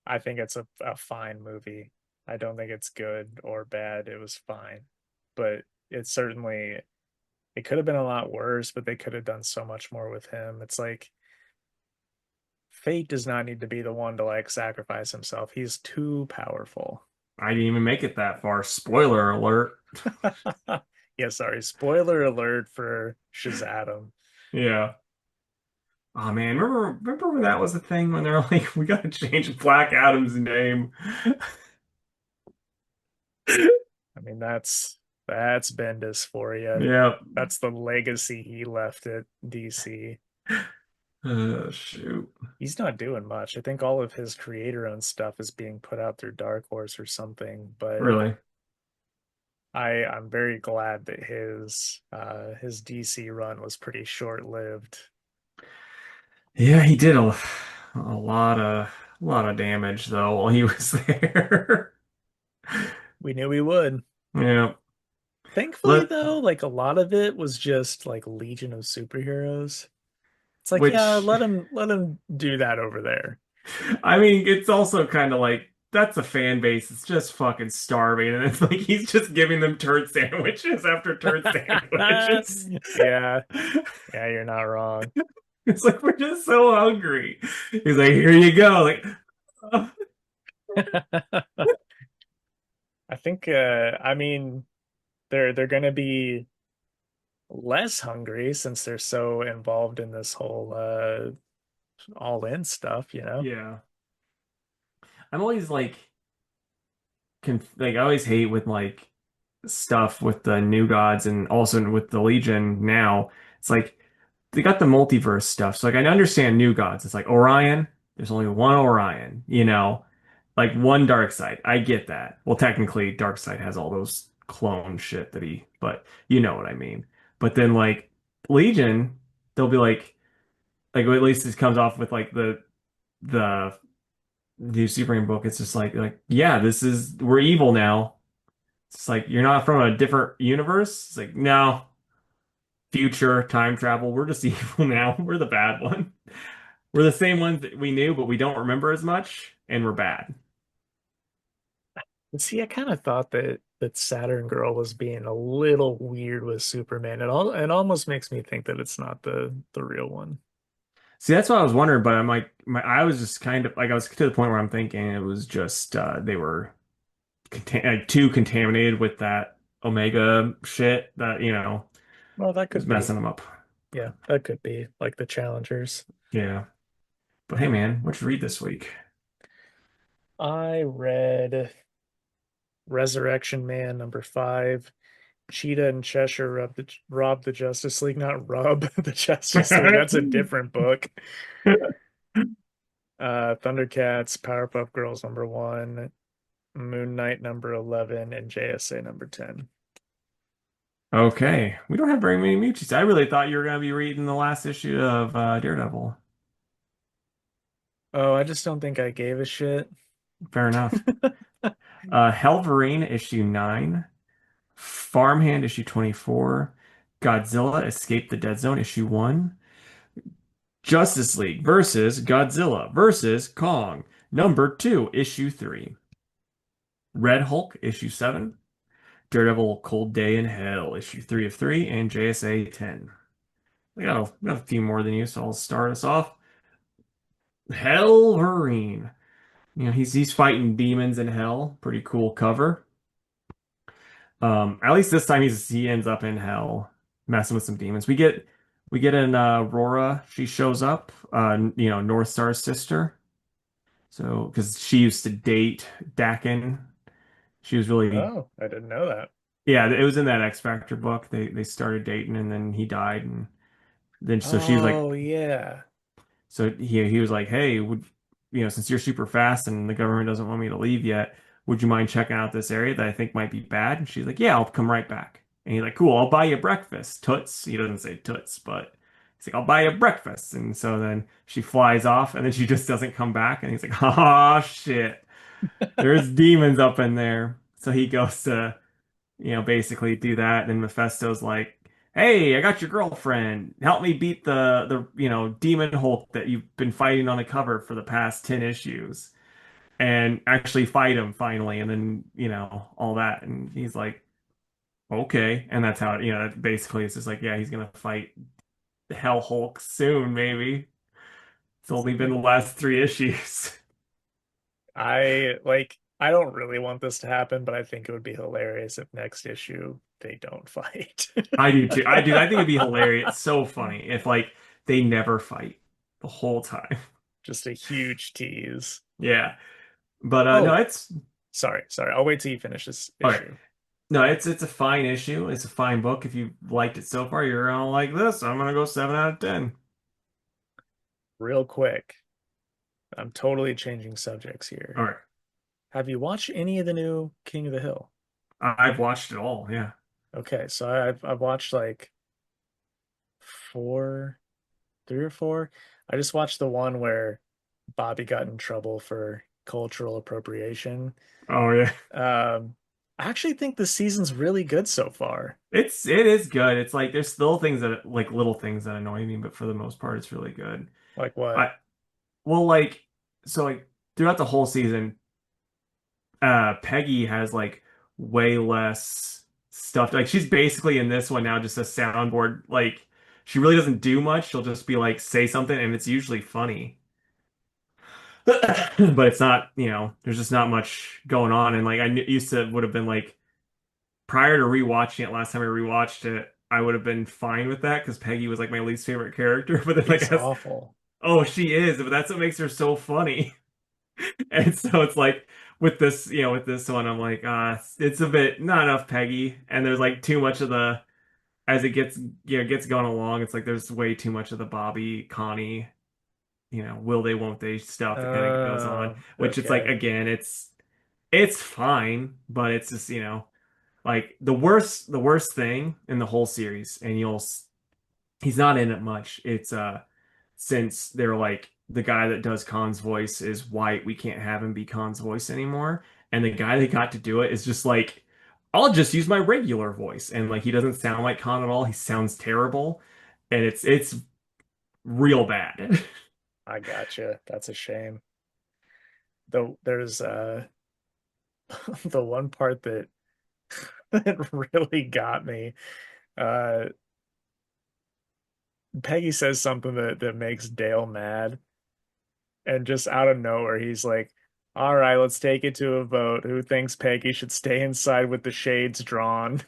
I think it's a fine movie. I don't think it's good or bad. It was fine. But it's certainly it could have been a lot worse, but they could have done so much more with him. It's like Fate does not need to be the one to like sacrifice himself. He's too powerful. I didn't even make it that far. Spoiler alert. Yeah, sorry. Spoiler alert for Shazam. Yeah. Oh man, remember when that was a thing when they're like, we gotta change Black Adam's name. I mean, that's Bendis for you. Yeah. That's the legacy he left at DC. Shoot. He's not doing much. I think all of his creator-owned stuff is being put out through Dark Horse or something, but Really? I'm very glad that his DC run was pretty short-lived. Yeah, he did a lot of damage though while he was there. We knew he would. Yeah. Thankfully, Let though, like a lot of it was just like Legion of Superheroes. It's like, yeah, which let him do that over there. I mean, it's also kind of like that's a fan base. It's just fucking starving, and it's like he's just giving them turd sandwiches after turd sandwiches. Yeah, yeah, you're not wrong. It's like we're just so hungry. He's like, here you go. Like, I think I mean they're gonna be less hungry since they're so involved in this whole all in stuff, you know? yeah. I'm always like, I always hate with like stuff with the New Gods and also with the Legion now. It's like they got the multiverse stuff. So like I understand New Gods. It's like Orion, there's only one Orion, you know, like one dark side. I get that. Well, technically Darkseid has all those clone shit that but you know what I mean. But then like Legion, they'll be like at least this comes off with like the new Superman book. It's just yeah, this is we're evil now. It's like you're not from a different universe. It's like no, future time travel. We're just evil now. We're the bad one. We're the same ones that we knew, but we don't remember as much, and we're bad. And see, I kind of thought that Saturn Girl was being a little weird with Superman. It almost makes me think that it's not the real one. See, that's what I was wondering, but I'm like, I was just kind of like, I was to the point where I'm thinking it was just they were too contaminated with that Omega shit that Well, that was could be. messing them up. Yeah, that could be like the Challengers. Yeah, but hey, man, what you read this week? I read Resurrection Man #5. Cheetah and Cheshire rob the Justice League, not rub the Justice League. That's a different book. Thundercats, Powerpuff Girls #1, Moon Knight #11, and JSA #10. Okay, we don't have very many Muchis. I really thought you were gonna be reading the last issue of Daredevil. Oh, I just don't think I gave a shit. Fair enough. Helverine issue 9, Farmhand issue 24, Godzilla Escape the Dead Zone issue 1, Justice League versus Godzilla versus Kong number 2 issue 3, Red Hulk issue 7, Daredevil Cold Day in Hell issue 3 of 3, and JSA 10. We got a few more than you, so I'll start us off. Helverine. He's fighting demons in hell. Pretty cool cover. At least this time he ends up in hell, messing with some demons. We get an Aurora. She shows up. North Star's sister. So because she used to date Dakin, she was really Oh, I didn't know that. yeah. It was in that X Factor book. They started dating, and then he died, and then so she was like, Oh, yeah. so he was like, hey, since you're super fast and the government doesn't want me to leave yet, would you mind checking out this area that I think might be bad? And she's like, yeah, I'll come right back. And he's like, cool, I'll buy you breakfast, toots. He doesn't say toots, but he's like, I'll buy you breakfast. And so then she flies off, and then she just doesn't come back. And he's like, oh shit, there's demons up in there. So he goes to basically do that. And Mephisto's like, "Hey, I got your girlfriend. Help me beat the Demon Hulk that you've been fighting on the cover for the past 10 issues." and actually fight him finally, and then all that, and he's like, okay, and that's how basically it's just like, yeah, he's gonna fight the Hell Hulk soon, maybe. It's only been the last three issues. I don't really want this to happen, but I think it would be hilarious if next issue they don't fight. I do too. I do. I think it'd be hilarious. It's so funny if like they never fight the whole time. Just a huge tease. Yeah. But no, Oh, it's sorry. I'll wait till you finish this okay. issue. No, it's a fine issue. It's a fine book. If you've liked it so far, you're gonna like this. I'm gonna go 7 out of 10. Real quick, I'm totally changing subjects here. All right. Have you watched any of the new King of the Hill? I've watched it all. Yeah. Okay, so I've watched like four, three or four. I just watched the one where Bobby got in trouble for cultural appropriation. Oh yeah. I actually think the season's really good so far. It is good. It's like there's still things that like little things that annoy me, but for the most part, it's really good. Like what? I well like so like throughout the whole season, Peggy has like way less stuff. Like she's basically in this one now just a soundboard. Like she really doesn't do much. She'll just be like say something and it's usually funny. But it's not, there's just not much going on. And like used to would have been like prior to rewatching it last time I rewatched it, I would have been fine with that because Peggy was like my least favorite character. But then like She's awful. oh, she is, but that's what makes her so funny. And so it's like with this one, I'm like, it's a bit not enough Peggy, and there's like too much of the as it gets going along, it's like there's way too much of the Bobby, Connie, will they, won't they stuff that kind of goes on, which it's like Okay. again, it's fine, but it's just, like the worst thing in the whole series, and he's not in it much. It's since they're like the guy that does Khan's voice is white, we can't have him be Khan's voice anymore. And the guy that got to do it is just like, I'll just use my regular voice. And like he doesn't sound like Khan at all. He sounds terrible. And it's real bad. I gotcha. That's a shame. Though there's the one part that that really got me. Uh Peggy says something that makes Dale mad, and just out of nowhere he's like, all right, let's take it to a vote. Who thinks Peggy should stay inside with the shades drawn?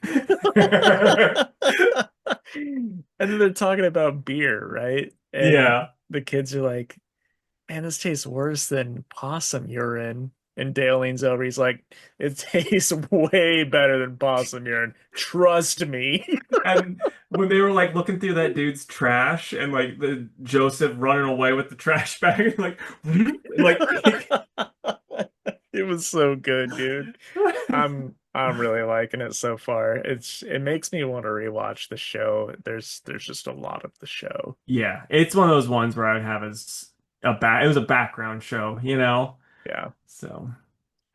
And then they're talking about beer, right? And Yeah. the kids are like, man, this tastes worse than possum urine. And Dale leans over. He's like, it tastes way better than possum urine. Trust me. And when they were like looking through that dude's trash and like the Joseph running away with the trash bag, like, like It was so good, dude. I'm really liking it so far. It makes me want to rewatch the show. There's just a lot of the show. yeah, it's one of those ones where I would have as it was a background show. Yeah. So,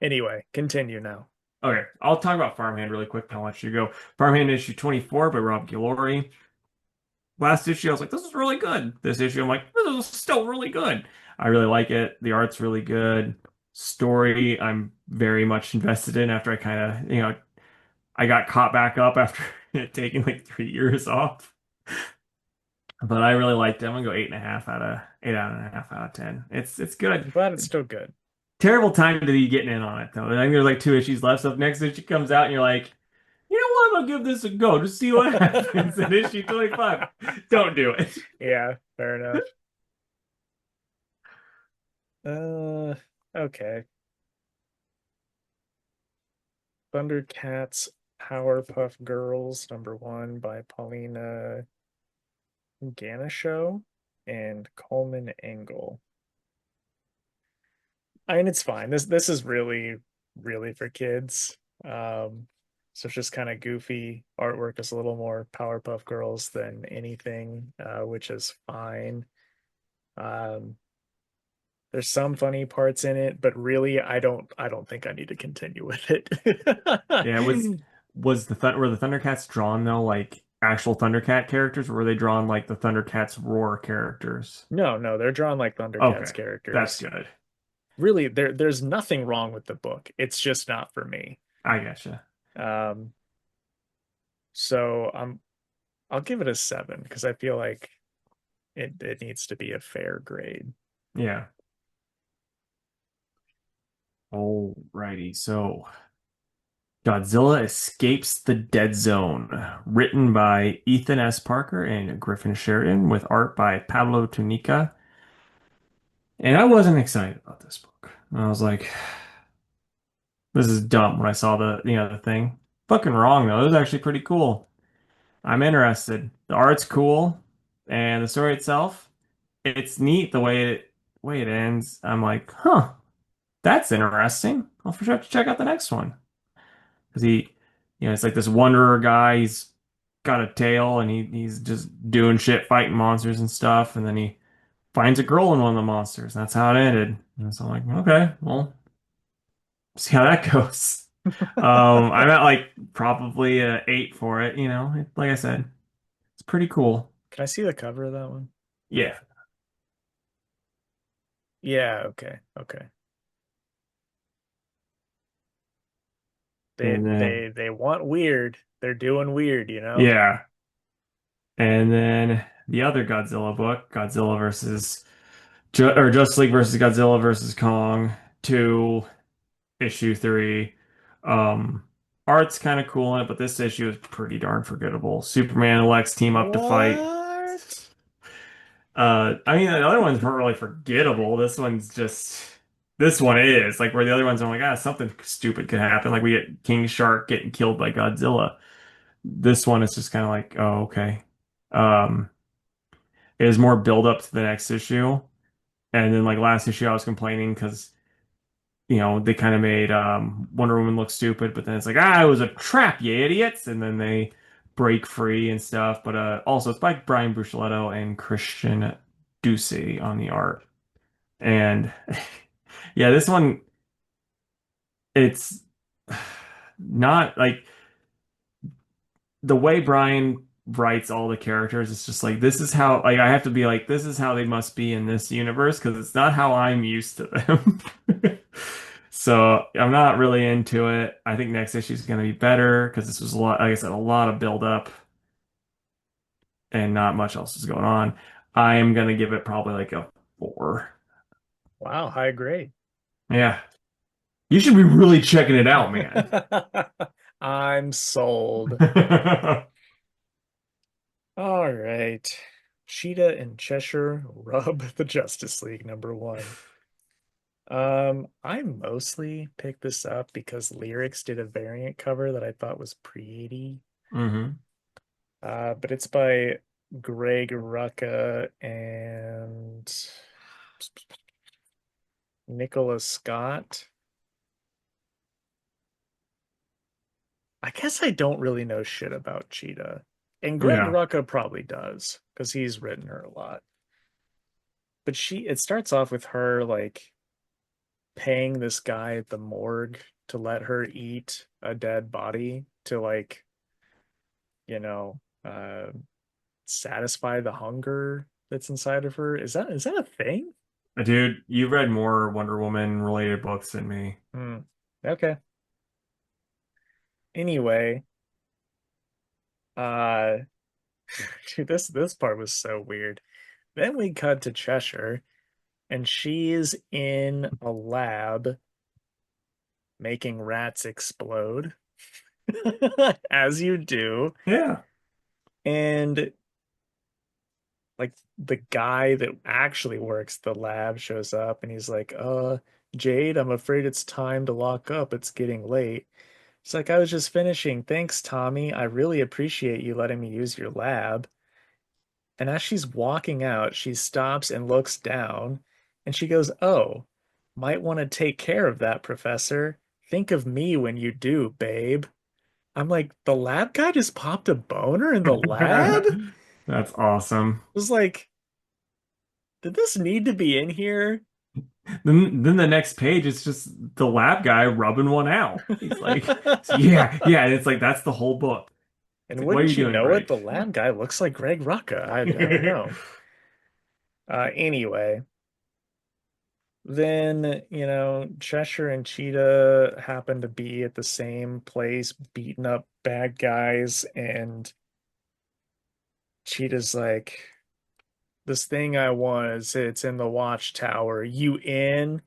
Anyway, continue now. okay, I'll talk about Farmhand really quick, and I'll let you go. Farmhand issue 24 by Rob Guillory. Last issue, I was like, this is really good. This issue, I'm like, this is still really good. I really like it. The art's really good. Story, I'm very much invested in after I kind of, I got caught back up after it taking like 3 years off. But I really liked it. I'm gonna go 8.5 out of 10. It's I'm good. glad it's still good. Terrible time to be getting in on it though. I think there's like two issues left. So if next issue comes out and you're like, you know what, I'm gonna give this a go, just see what happens in issue 25. Don't do it. Yeah, fair enough. Uh, okay. Thundercats Powerpuff Girls #1 by Paulina Ganeshow and Coleman Engel. I mean, it's fine. This is really for kids. So it's just kind of goofy. Artwork is a little more Powerpuff Girls than anything, which is fine. Um, there's some funny parts in it, but really, I don't think I need to continue with it. Yeah, was were the Thundercats drawn though like actual Thundercat characters, or were they drawn like the Thundercats roar characters? No, they're drawn like Thundercats Okay, that's characters. good. really there's nothing wrong with the book. It's just not for me. I gotcha. Um, so I'll give it a 7 because I feel like it needs to be a fair grade. Yeah. Alrighty. So Godzilla Escapes the Dead Zone, written by Ethan S. Parker and Griffin Sheridan, with art by Pablo Tunica. And I wasn't excited about this book. I was like, this is dumb when I saw the thing. Fucking wrong though. It was actually pretty cool. I'm interested. The art's cool, and the story itself, it's neat the way it ends. I'm like, huh, that's interesting. I'll for sure have to check out the next one. Because it's like this wanderer guy. He's got a tail and he's just doing shit, fighting monsters and stuff. And then he finds a girl in one of the monsters. That's how it ended. And so I'm like, okay, well, see how that goes. I'm at like probably a 8 for it. Like I said, it's pretty cool. Can I see the cover of that one? Yeah. Yeah, okay. Okay. They And then, they they want weird. They're doing weird, you know? yeah. And then the other Godzilla book, Godzilla versus or Justice League versus Godzilla versus Kong 2, issue 3. Um, Art's kind of cool in it, but this issue is pretty darn forgettable. Superman and Lex team up to fight. What? I mean, the other ones weren't really forgettable. This one is like where the other ones are like, something stupid could happen. Like we get King Shark getting killed by Godzilla. This one is just kind of like, oh, okay. Um, it is more build up to the next issue. And then like last issue, I was complaining because they kind of made Wonder Woman look stupid, but then it's like, it was a trap, you idiots, and then they break free and stuff. But also, it's by Brian Buccellato and Christian Ducey on the art, and yeah, this one, it's not like the way Brian writes all the characters. It's just like this is how like I have to be like this is how they must be in this universe because it's not how I'm used to them. So I'm not really into it. I think next issue is going to be better because this was a lot, like I said, a lot of build up and not much else is going on. I am going to give it probably like a 4. Wow, high grade. Yeah. You should be really checking it out, man. I'm sold. All right. Cheetah and Cheshire rub the Justice League #1. I mostly picked this up because Lyrics did a variant cover that I thought was pretty. hmm But it's by Greg Rucka and Nicholas Scott. I guess I don't really know shit about Cheetah. And Greg Yeah. Rucka probably does because he's written her a lot. But it starts off with her like paying this guy at the morgue to let her eat a dead body to like, you know, satisfy the hunger that's inside of her. Is that a thing? Dude, you read more Wonder Woman related books than me. Hmm. Okay. Anyway, uh dude, this part was so weird. Then we cut to Cheshire and she's in a lab making rats explode, as you do. Yeah. And like the guy that actually works the lab shows up and he's like, Jade, I'm afraid it's time to lock up. It's getting late. It's like, I was just finishing. Thanks, Tommy. I really appreciate you letting me use your lab. And as she's walking out, she stops and looks down and she goes, Oh, might want to take care of that, Professor. Think of me when you do, babe. I'm like, the lab guy just popped a boner in the lab? It That's awesome. was like, did this need to be in here? Then the next page, it's just the lab guy rubbing one out. He's like, yeah, yeah. And it's like, that's the whole book. It's And like, what are you wouldn't you doing, know it, Bryce? the lab guy looks like Greg Rucka. I don't know. Anyway, then, Cheshire and Cheetah happen to be at the same place beating up bad guys, and Cheetah's like, this thing I want is it's in the watchtower. You in?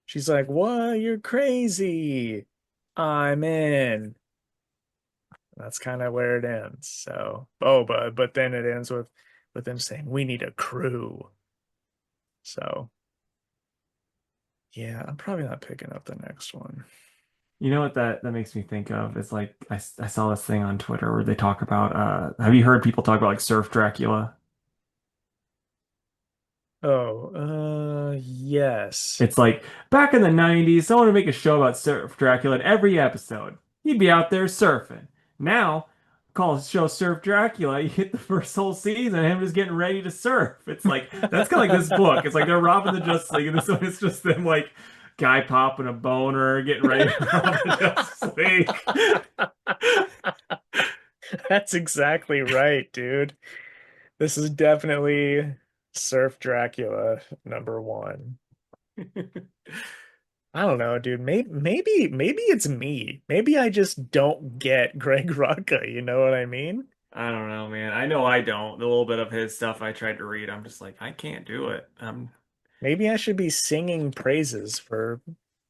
She's like, what? You're crazy. I'm in. That's kind of where it ends. So, oh, but then it ends with them saying, we need a crew. So, yeah, I'm probably not picking up the next one. You know what that makes me think of? It's like I saw this thing on Twitter where they talk about have you heard people talk about like Surf Dracula? Oh, yes. It's like back in the 90s, someone would make a show about Surf Dracula in every episode. He'd be out there surfing. Now, call the show Surf Dracula, you hit the first whole season and him just getting ready to surf. It's like that's kind of like this book. It's like they're robbing the Justice League, and this one is just them like guy popping a boner, getting ready to rob the Justice League. That's exactly right, dude. This is definitely Surf Dracula #1. I don't know, dude. Maybe it's me. Maybe I just don't get Greg Rucka, you know what I mean? I don't know, man. I know I don't. The little bit of his stuff I tried to read, I'm just like, I can't do it. Maybe I should be singing praises for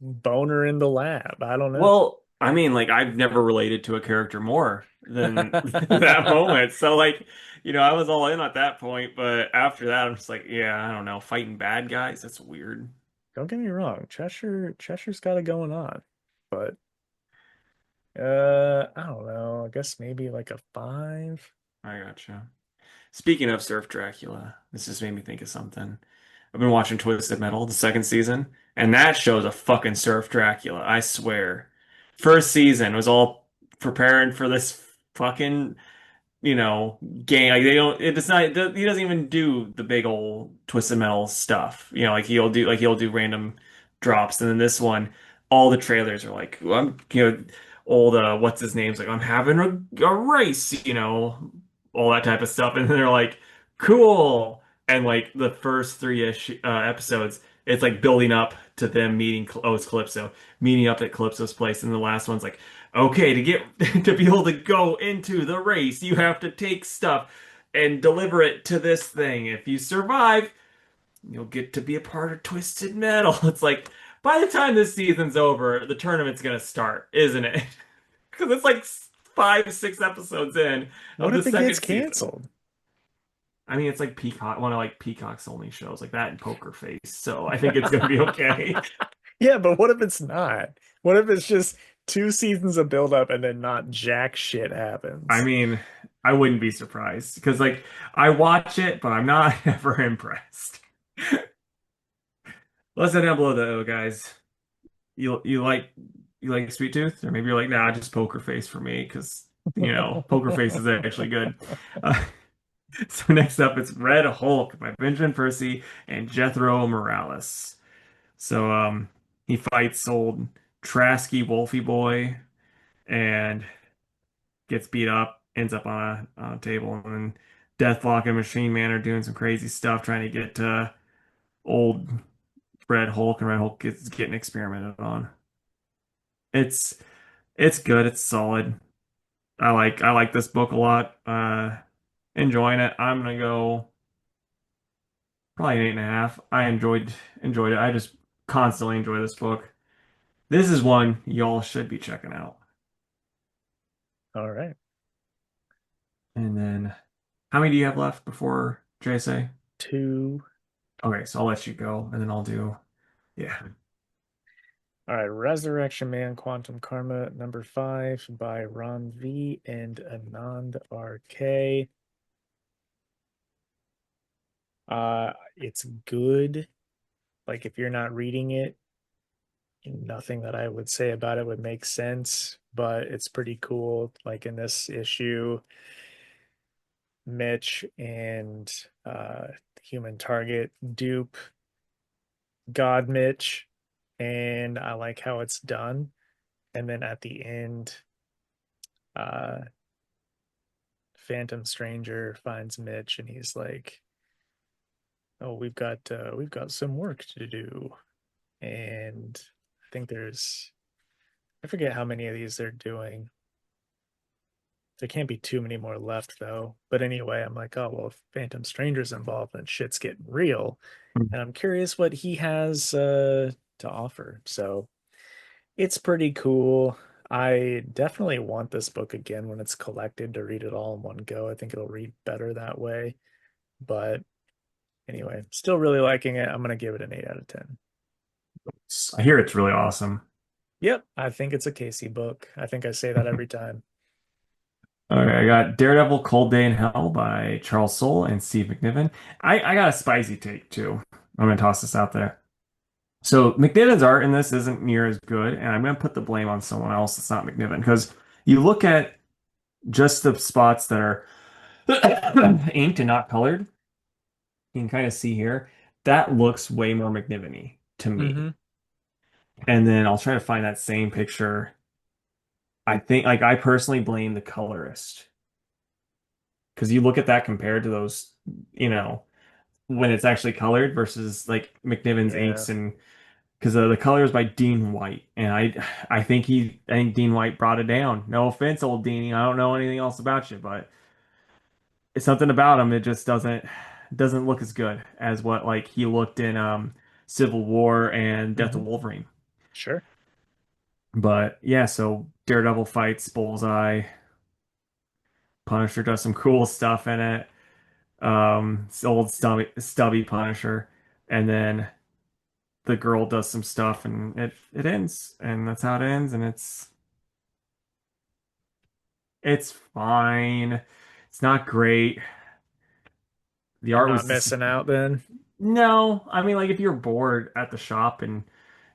Boner in the Lab. I don't know. Well, I mean, like I've never related to a character more than that moment. So like, I was all in at that point, but after that, I'm just like, yeah, I don't know, fighting bad guys, that's weird. Don't get me wrong, Cheshire's got it going on. But I don't know. I guess maybe like a 5. I gotcha. Speaking of Surf Dracula, this just made me think of something. I've been watching Twisted Metal, the second season, and that show's a fucking Surf Dracula, I swear. First season was all preparing for this fucking gang. Like they don't. It's not. He doesn't even do the big old twisted metal stuff. Like he'll do random drops. And then this one, all the trailers are like, well, old what's his name's like, I'm having a race. All that type of stuff. And then they're like, cool. And like the first three-ish episodes, it's like building up to them meeting. Oh, it's Calypso meeting up at Calypso's place, and the last one's like, okay, to get to be able to go into the race, you have to take stuff and deliver it to this thing. If you survive, you'll get to be a part of Twisted Metal. It's like by the time this season's over, the tournament's gonna start, isn't it? Because it's like 5, 6 episodes in What of the if it gets second season. canceled? I mean, it's like Peacock, one of like Peacock's only shows, like that and Poker Face. So I think it's gonna be okay. Yeah, but what if it's not? What if it's just 2 seasons of buildup and then not jack shit I happens? mean, I wouldn't be surprised because like I watch it, but I'm not ever impressed. Let down below though, guys. You like Sweet Tooth, or maybe you're like, nah, just Poker Face for me because Poker Face is actually good. Uh, so next up, it's Red Hulk by Benjamin Percy and Jethro Morales. So he fights old Trasky Wolfie Boy and gets beat up, ends up on a table, and then Deathlock and Machine Man are doing some crazy stuff trying to get old Red Hulk, and Red Hulk gets getting experimented on. It's it's good, it's solid. I like this book a lot. Enjoying it. I'm gonna go probably an 8.5. I enjoyed it. I just constantly enjoy this book. This is one y'all should be checking out. All right. And then how many do you have left before JSA? 2. Okay, so I'll let you go, and then I'll do yeah. All right. Resurrection Man Quantum Karma #5 by Ron V and Anand RK. It's good. Like if you're not reading it, nothing that I would say about it would make sense, but it's pretty cool. Like in this issue, Mitch and Human Target dupe God Mitch, and I like how it's done. And then at the end, uh, Phantom Stranger finds Mitch, and he's like, oh, we've got some work to do. And I think there's I forget how many of these they're doing. There can't be too many more left though. But anyway, I'm like, oh well, if Phantom Stranger's involved, then shit's getting real. And I'm curious what he has to offer. So it's pretty cool. I definitely want this book again when it's collected to read it all in one go. I think it'll read better that way. But anyway, still really liking it. I'm gonna give it an 8 out of 10. I hear it's really awesome. Yep, I think it's a Casey book. I think I say that every time. Okay, I got Daredevil Cold Day in Hell by Charles Soule and Steve McNiven. I got a spicy take too. I'm gonna toss this out there. So McNiven's art in this isn't near as good, and I'm gonna put the blame on someone else that's not McNiven because you look at just the spots that are inked and not colored, you can kind of see here that looks way more McNiven-y to me. Mm-hmm. And then I'll try to find that same picture. I think like I personally blame the colorist because you look at that compared to those, you know, when it's actually colored versus like McNiven's Yeah. inks and because the color is by Dean White, and I think Dean White brought it down. No offense, old Deanie, I don't know anything else about you, but it's something about him. It just doesn't look as good as what like he looked in Civil War and Death of Mm-hmm. Wolverine. Sure. But yeah, so Daredevil fights Bullseye. Punisher does some cool stuff in it. It's old stubby Punisher, and then the girl does some stuff, and it ends, and that's how it ends, and it's fine. It's not great. The I'm art not was missing out then. no. I mean, like if you're bored at the shop and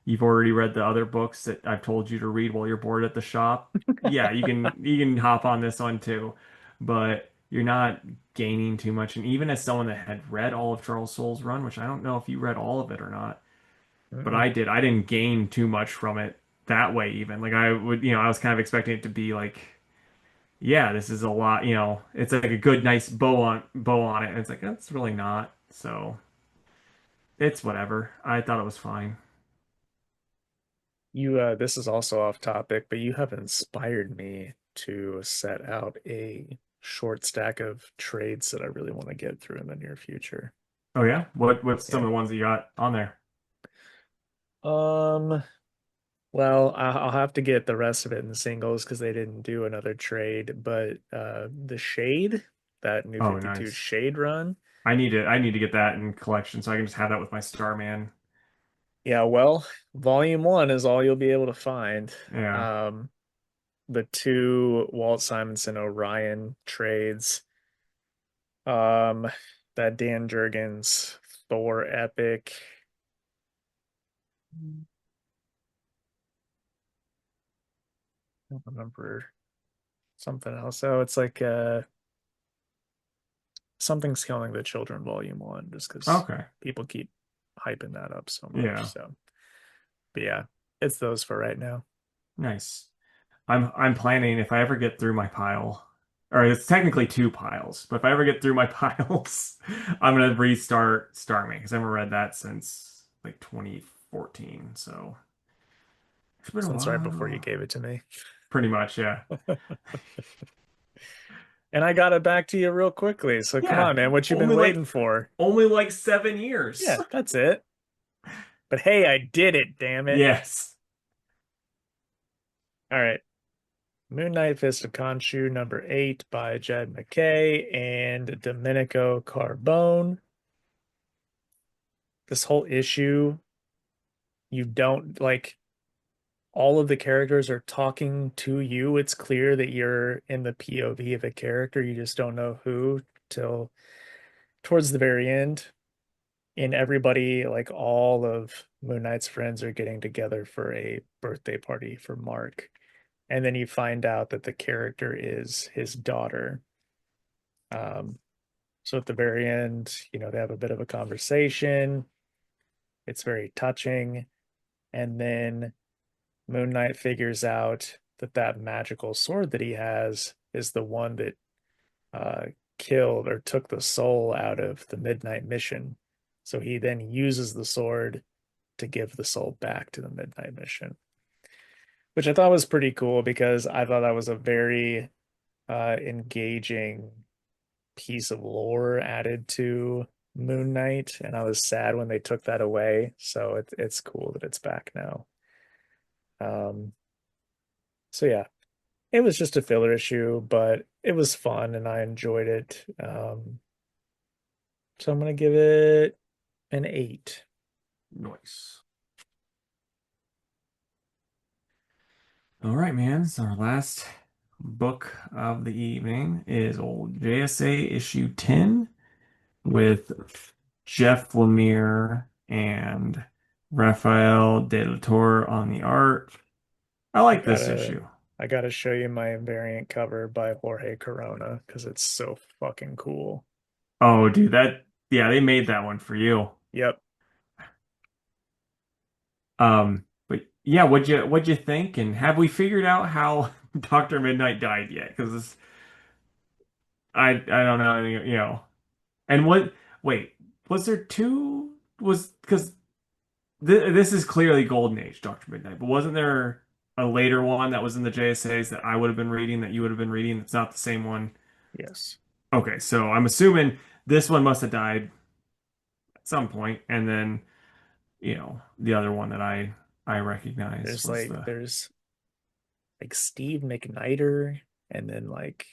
you've already read the other books that I've told you to read while you're bored at the shop, yeah, you can hop on this one too. But you're not gaining too much. And even as someone that had read all of Charles Soule's run, which I don't know if you read all of it or not, but Mm-mm. I did. I didn't gain too much from it that way even. Like I would, I was kind of expecting it to be like yeah, this is a lot, it's like a good, nice bow on it. And it's like, that's really not. So it's whatever. I thought it was fine. You this is also off topic, but you have inspired me to set out a short stack of trades that I really want to get through in the near future. Oh yeah? What's some Yeah. of the ones that you got on there? Um, well, I'll have to get the rest of it in singles because they didn't do another trade, but the Shade, that new Oh, 52 nice. Shade run. I need to get that in collection so I can just have that with my Starman. Yeah, well, volume one is all you'll be able to find. Yeah. Um, the two Walt Simonson Orion trades. Um, that Dan Jurgens Thor epic. I don't remember something else. Oh, it's like Something's Killing the Children Volume One, just because Okay. people keep hyping that up so much. Yeah. So, but yeah, it's those for right now. Nice. I'm planning if I ever get through my pile, or it's technically two piles, but if I ever get through my piles, I'm gonna restart Starman because I haven't read that since like 2014. So it's been a Since right before you while. gave it to me. Pretty much, yeah. And I got it back to you real quickly. So come Yeah. on, man. What you been Only waiting like for? only like 7 years. Yeah, that's it. But hey, I did it, damn it. Yes. All right. Moon Knight Fist of Khonshu, number 8 by Jed McKay and Domenico Carbone. This whole issue, you don't like all of the characters are talking to you. It's clear that you're in the POV of a character. You just don't know who till towards the very end. And everybody, like all of Moon Knight's friends, are getting together for a birthday party for Mark. And then you find out that the character is his daughter. Um, So at the very end, they have a bit of a conversation. It's very touching. And then Moon Knight figures out that that magical sword that he has is the one that uh, killed or took the soul out of the Midnight Mission. So he then uses the sword to give the soul back to the Midnight Mission, which I thought was pretty cool because I thought that was a very engaging piece of lore added to Moon Knight, and I was sad when they took that away. So it's cool that it's back now. Um, so yeah, it was just a filler issue, but it was fun and I enjoyed it. So I'm gonna give it an 8. Nice. All right, man. So our last book of the evening is old JSA issue 10 with Jeff Lemire and Rafael De La Torre on the art. I I like this gotta issue. I gotta show you my variant cover by Jorge Corona because it's so fucking cool. Oh, dude, yeah, they made that one for you. Yep. But yeah, what'd you think? And have we figured out how Dr. Midnight died yet? Because I don't know, you know. And what wait, was there two was because this is clearly Golden Age Dr. Midnight, but wasn't there a later one that was in the JSAs that I would have been reading that you would have been reading that's not the same one? Yes. Okay, so I'm assuming this one must have died at some point, and then the other one that I recognize There's was like the there's like Steve McNider and then like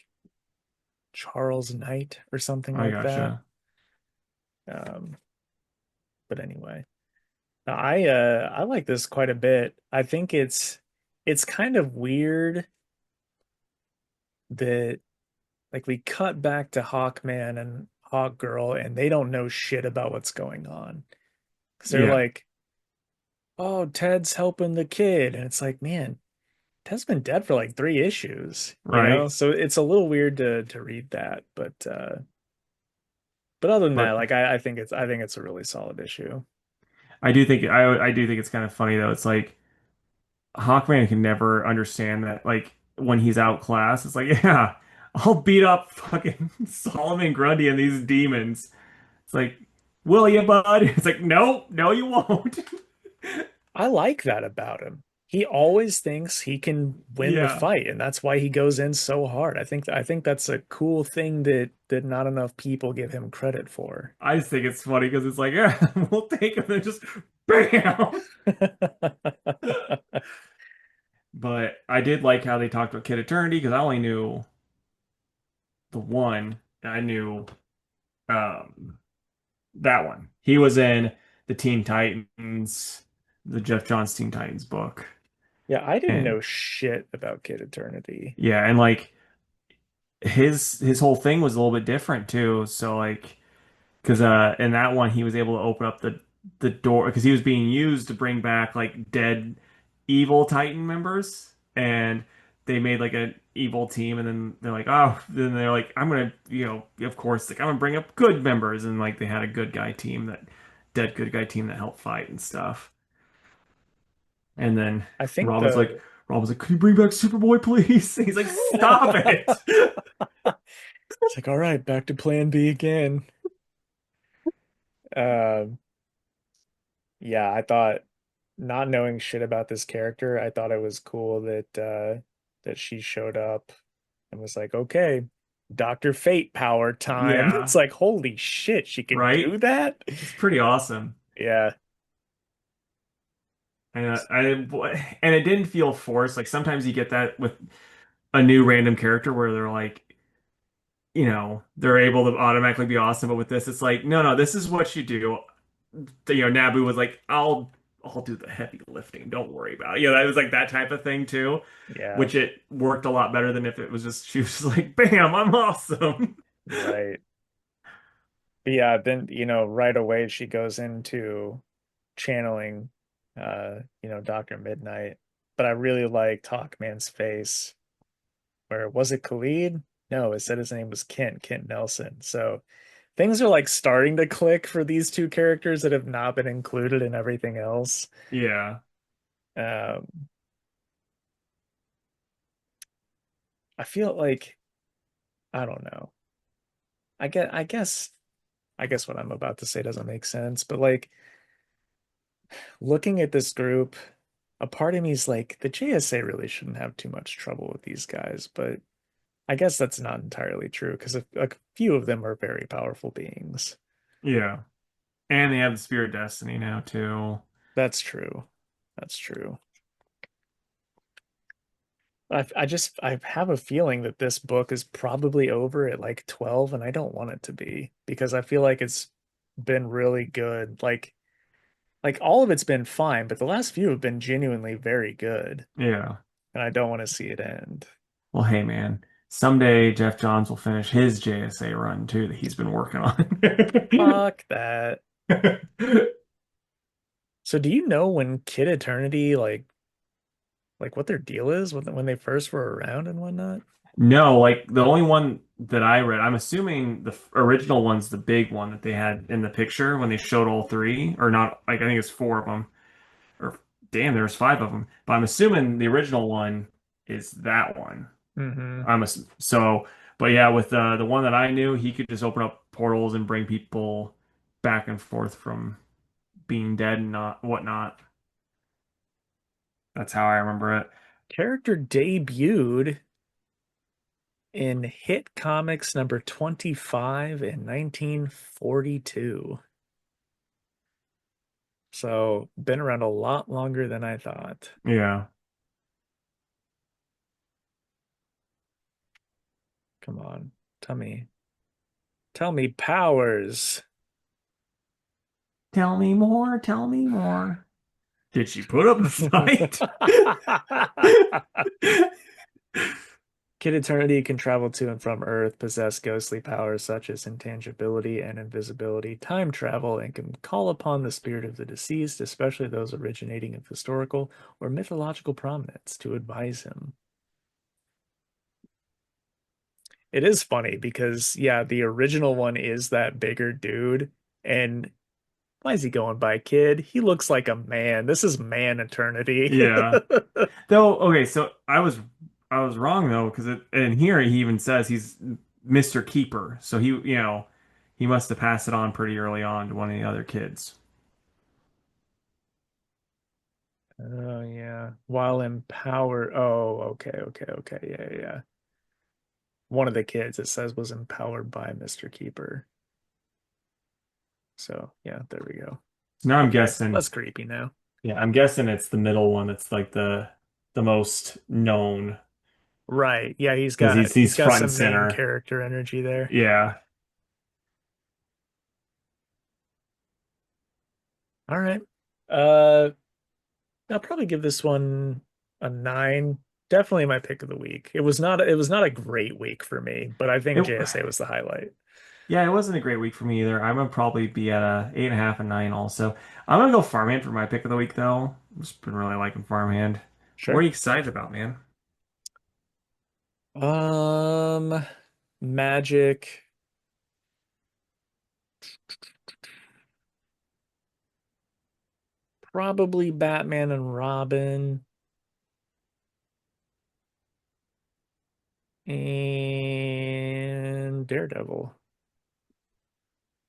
Charles Knight or something I like that. gotcha. Um, but anyway, I like this quite a bit. I think it's kind of weird that like we cut back to Hawkman and Hawkgirl and they don't know shit about what's going on. Because they're Yeah, like, oh, Ted's helping the kid. And it's like, man, Ted's been dead for like 3 issues, you know? right. So it's a little weird to read that. But other than that, But like I think it's a really solid issue. I do think it's kind of funny though. It's like Hawkman can never understand that like when he's outclassed, it's like, yeah, I'll beat up fucking Solomon Grundy and these demons. It's like, will you, bud? It's like, no, no, you won't. I like that about him. He always thinks he can win the Yeah. fight, and that's why he goes in so hard. I think that's a cool thing that not enough people give him credit for. I just think it's funny because it's like, yeah, we'll take him and just bam. But I did like how they talked about Kid Eternity because I only knew the one. I knew um that one. He was in the Teen Titans, the Jeff Johns Teen Titans book. Yeah, I didn't And know shit about Kid Eternity. yeah, and like his whole thing was a little bit different too. So like because in that one he was able to open up the door because he was being used to bring back like dead evil Titan members and they made like an evil team and then they're like then they're like I'm gonna of course like I'm gonna bring up good members and like they had a good guy team that dead good guy team that helped fight and stuff. And then I think Rob was like the Rob was like, "Can you bring back Superboy, please?" And he's like, "Stop it!" It's like, all right, back to plan B again. Um, yeah, I thought not knowing shit about this character, I thought it was cool that she showed up and was like, okay, Dr. Fate power time. It's Yeah, like, holy shit, she can right. do that? It's pretty awesome. Yeah. And and it didn't feel forced. Like sometimes you get that with a new random character where they're like, they're able to automatically be awesome. But with this, it's like, no, no, this is what you do. Nabu was like, I'll do the heavy lifting. Don't worry about it. That was like that type of thing too, Yeah. which it worked a lot better than if it was just she was just like, bam, I'm awesome. Right. But yeah, then, right away she goes into channeling Dr. Midnight. But I really liked Hawkman's face. Where was it Khalid? No, it said his name was Kent Nelson. So things are like starting to click for these two characters that have not been included in everything else. Yeah. Um, I feel like I don't know. I guess I guess what I'm about to say doesn't make sense, but like looking at this group, a part of me is like the JSA really shouldn't have too much trouble with these guys, but I guess that's not entirely true because a few of them are very powerful beings. Yeah. And they have the Spirit of Destiny now too. That's true. That's true. I have a feeling that this book is probably over at like 12 and I don't want it to be because I feel like it's been really good. Like all of it's been fine, but the last few have been genuinely very good Yeah. and I don't want to see it end. Well, hey man, someday Jeff Johns will finish his JSA run too that he's been working on. Fuck that. So do you know when Kid Eternity like what their deal is when they first were around and whatnot? No, like the only one that I read, I'm assuming the original one's the big one that they had in the picture when they showed all three, or not, like I think it's four of them, or damn, there's five of them. But I'm assuming the original one is that one. Mm-hmm. So, but yeah, with the one that I knew, he could just open up portals and bring people back and forth from being dead and not whatnot. That's how I remember it. Character debuted in Hit Comics number 25 in 1942. So, been around a lot longer than I thought. Yeah. Come on, tell me. Tell me powers. Tell me more, tell me more. Did she put up a fight? Kid Eternity can travel to and from Earth, possess ghostly powers such as intangibility and invisibility, time travel, and can call upon the spirit of the deceased, especially those originating of historical or mythological prominence, to advise him. It is funny because, yeah, the original one is that bigger dude. And why is he going by kid? He looks like a man. This is man eternity. Yeah. Though, okay, so I was wrong though, because in here he even says he's Mr. Keeper. So he must have passed it on pretty early on to one of the other kids. Oh, yeah. While empowered. Oh, okay, okay, okay. Yeah, yeah. One of the kids, it says, was empowered by Mr. Keeper. So, yeah, there we go. So now I'm Okay, guessing, less creepy now. yeah, I'm guessing it's the middle one that's like the most known Right. Yeah, he's because got he's he's got front and some main center. character energy there. Yeah. All right. I'll probably give this one a 9. Definitely my pick of the week. It was not a great week for me, but I think It JSA was the highlight. Yeah, it wasn't a great week for me either. I'm gonna probably be at a 8.5 and 9 also. I'm gonna go Farmhand for my pick of the week though. I've just been really liking Farmhand. What are Sure. you excited about, man? Um, Magic, probably Batman and Robin, and Daredevil.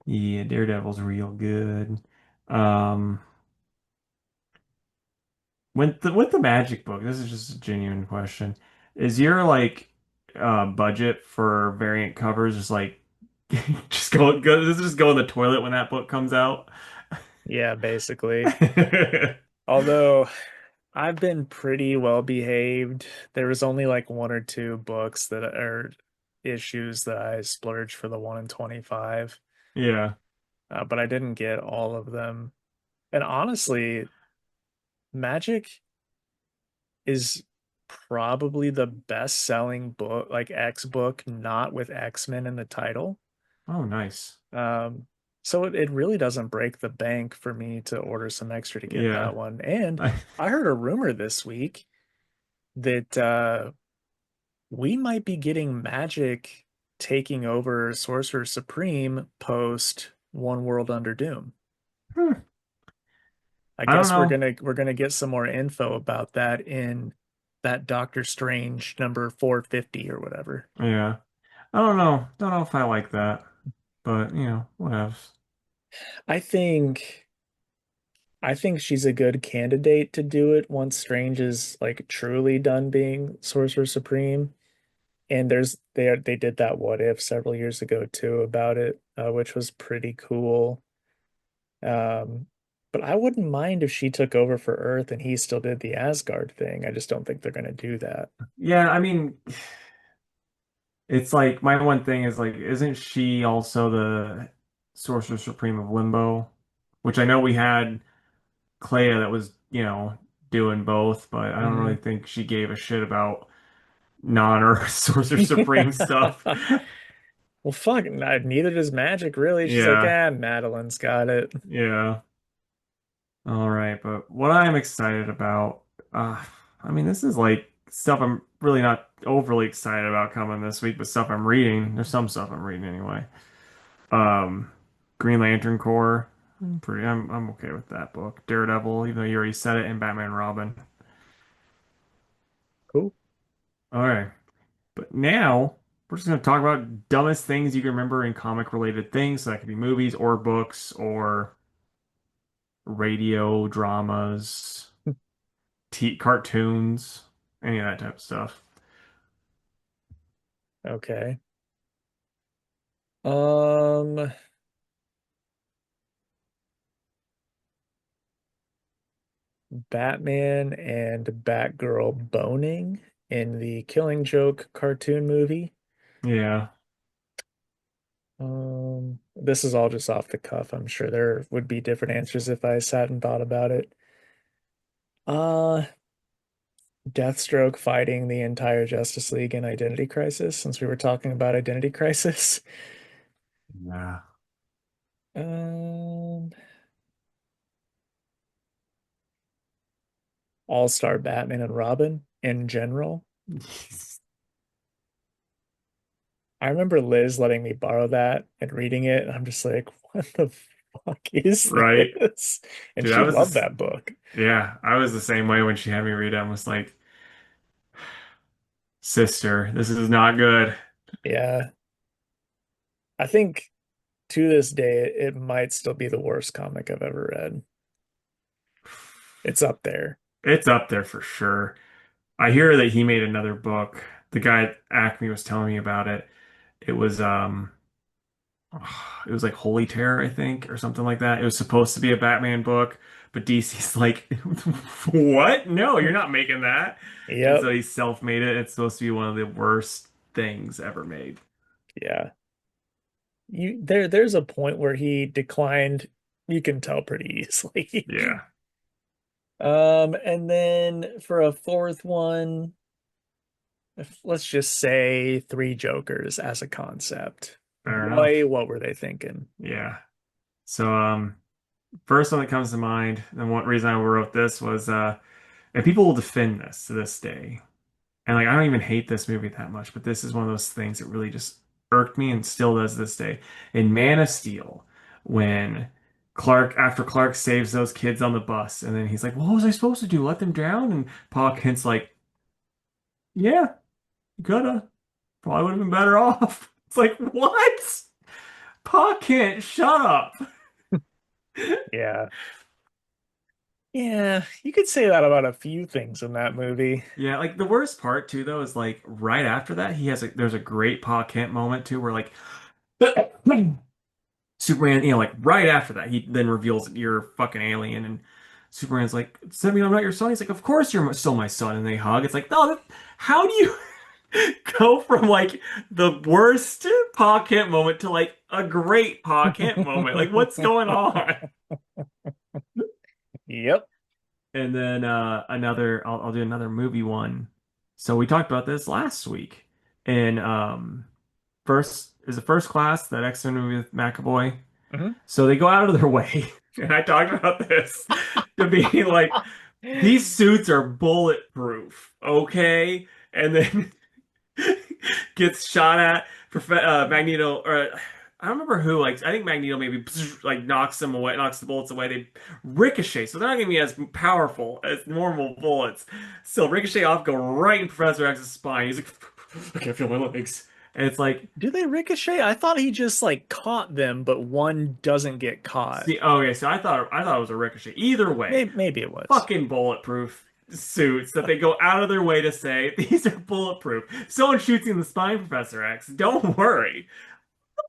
Yeah, Daredevil's real good. Um, with the Magic book, this is just a genuine question. Is your like budget for variant covers just like just go in the toilet when that book comes out? Yeah, basically. Although I've been pretty well behaved. There was only like one or two books that are issues that I splurged for the 1 in 25, Yeah. but I didn't get all of them. And honestly, Magic is probably the best-selling book, like X book, not with X-Men in the title. Oh, nice. Um, so it really doesn't break the bank for me to order some extra to get Yeah. that one. And I, I heard a rumor this week that we might be getting Magic taking over Sorcerer Supreme post One World Under Doom. hmm, I I don't guess we're know. gonna we're gonna get some more info about that in that Doctor Strange number 450 or whatever. Yeah. I don't know. Don't know if I like that. But whatever. I think I think she's a good candidate to do it once Strange is like truly done being Sorcerer Supreme. And they did that what if several years ago too about it, which was pretty cool. Um, but I wouldn't mind if she took over for Earth and he still did the Asgard thing. I just don't think they're gonna do that. Yeah, I mean, it's like my one thing is like, isn't she also the Sorcerer Supreme of Limbo? Which I know we had Clea that was, doing both, but I don't really Mhm. think she gave a shit about non-Earth Sorcerer Supreme stuff. Well, fuck, neither does Magic really. She's like, Yeah, ah, Madeline's got it. yeah. All right, but what I'm excited about, uh, I mean, this is like stuff I'm really not overly excited about coming this week, but stuff I'm reading. There's some stuff I'm reading anyway. Um, Green Lantern Corps. I'm okay with that book. Daredevil, even though you already said it, and Batman and Robin. Cool. All right, but now we're just gonna talk about dumbest things you can remember in comic related things. So that could be movies or books or radio dramas, t cartoons, any of that type of stuff. Okay. Um, Batman and Batgirl boning in the Killing Joke cartoon movie. Yeah. This is all just off the cuff. I'm sure there would be different answers if I sat and thought about it. Uh, Deathstroke fighting the entire Justice League in Identity Crisis, since we were talking about Identity Crisis. Yeah. Um, All-Star Batman and Robin in general. I remember Liz letting me borrow that and reading it, and I'm just like, what the fuck is Right. this? And Dude, I she was loved this that book. yeah, I was the same way when she had me read it. I was like, sister, this is not good. Yeah. I think to this day, it might still be the worst comic I've ever read. It's up there. It's up there for sure. I hear that he made another book. The guy at Acme was telling me about it. It was it was like Holy Terror, I think, or something like that. It was supposed to be a Batman book, but DC's like, what? No, you're not making that. And so Yep. he self-made it. It's supposed to be one of the worst things ever made. Yeah. There's a point where he declined, you can tell pretty easily. Yeah, And then for a fourth one, let's just say Three Jokers as a concept. fair Boy, enough. what were they thinking? Yeah. So first one that comes to mind, and one reason I wrote this was and people will defend this to this day. And like I don't even hate this movie that much, but this is one of those things that really just irked me and still does this day. In Man of Steel, when after Clark saves those kids on the bus, and then he's like, "What was I supposed to do? Let them drown?" And Pa Kent's like, "Yeah, you coulda. Probably would have been better off." It's like, what? Pa Kent, shut up. Yeah. Yeah, you could say that about a few things in that movie. Yeah, like the worst part too, though, is like right after that, there's a great Pa Kent moment too, where like Superman, like right after that, he then reveals that you're a fucking alien, and Superman's like, "Does that mean I'm not your son?" He's like, "Of course you're still my son," and they hug. It's like, no, how do you go from like the worst Pa Kent moment to like a great Pa Kent moment? Like, what's going on? Yep. And then I'll do another movie one. So we talked about this last week. And first class, that X-Men movie with McAvoy. Mhm. So they go out of their way, and I talked about this, to be like, these suits are bulletproof, okay? And then gets shot at. Magneto, or I don't remember who. Like I think Magneto maybe like knocks them away, knocks the bullets away. They ricochet, so they're not gonna be as powerful as normal bullets. Still ricochet off, go right in Professor X's spine. He's like, I can't feel my legs. And it's like, Do they ricochet? I thought he just like caught them, but one doesn't get caught. see, okay, so I thought it was a ricochet. Either way, Maybe it was. fucking bulletproof suits that they go out of their way to say these are bulletproof. If someone shoots you in the spine, Professor X, don't worry.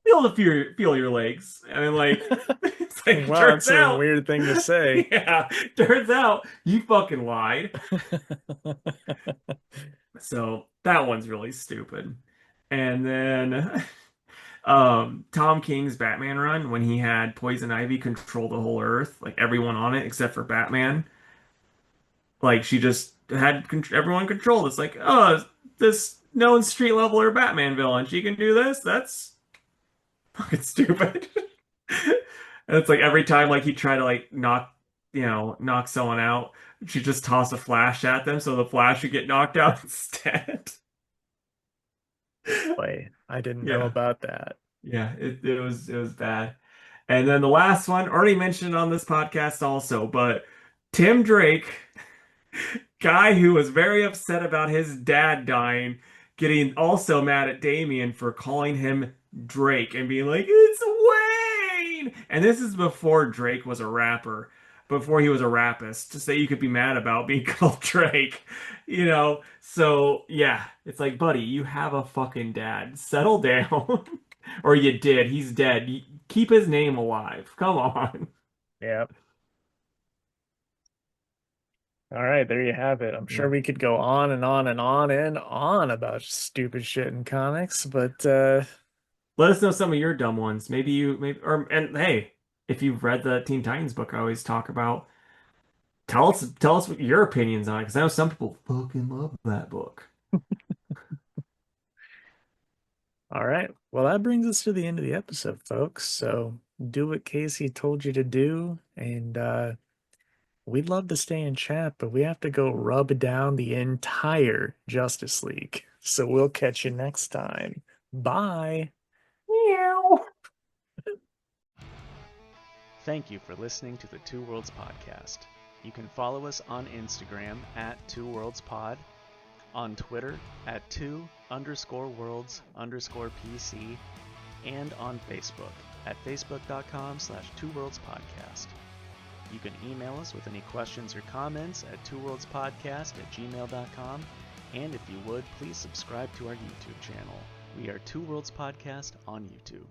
Feel the feel your legs. And then like it's like Wow, turns that's a out, weird thing to say. yeah, turns out you fucking lied. So that one's really stupid. And then Tom King's Batman run when he had Poison Ivy control the whole Earth, like everyone on it except for Batman. Like she just had everyone controlled. It's like, oh, this known street leveler Batman villain, she can do this. That's fucking stupid. And it's like every time like he tried to like knock someone out, she just toss a flash at them so the flash would get knocked out instead. Boy, I didn't know Yeah. about that. Yeah, it was bad. And then the last one, already mentioned on this podcast also, but Tim Drake, guy who was very upset about his dad dying, getting also mad at Damien for calling him Drake and being like, "It's Wayne." And this is before Drake was a rapper, before he was a rapist, to say you could be mad about being called Drake, you know? So, yeah, it's like, buddy, you have a fucking dad. Settle down. Or you did. He's dead. Keep his name alive. Come on. Yeah. All right, there you have it. I'm sure Yeah. we could go on and on and on and on about stupid shit in comics, but Let us know some of your dumb ones. Maybe, or, and hey, if you've read the Teen Titans book I always talk about, tell us what your opinions on it, because I know some people fucking love that book. all right. Well, that brings us to the end of the episode, folks. So do what Casey told you to do, and we'd love to stay in chat, but we have to go rub down the entire Justice League. So we'll catch you next time. Bye. Meow. Thank you for listening to the Two Worlds Podcast. You can follow us on Instagram at Two Worlds Pod, on Twitter at two_worlds_PC, and on Facebook at facebook.com/twoworldspodcast. You can email us with any questions or comments at twoworldspodcast@gmail.com, and if you would, please subscribe to our YouTube channel. We are Two Worlds Podcast on YouTube.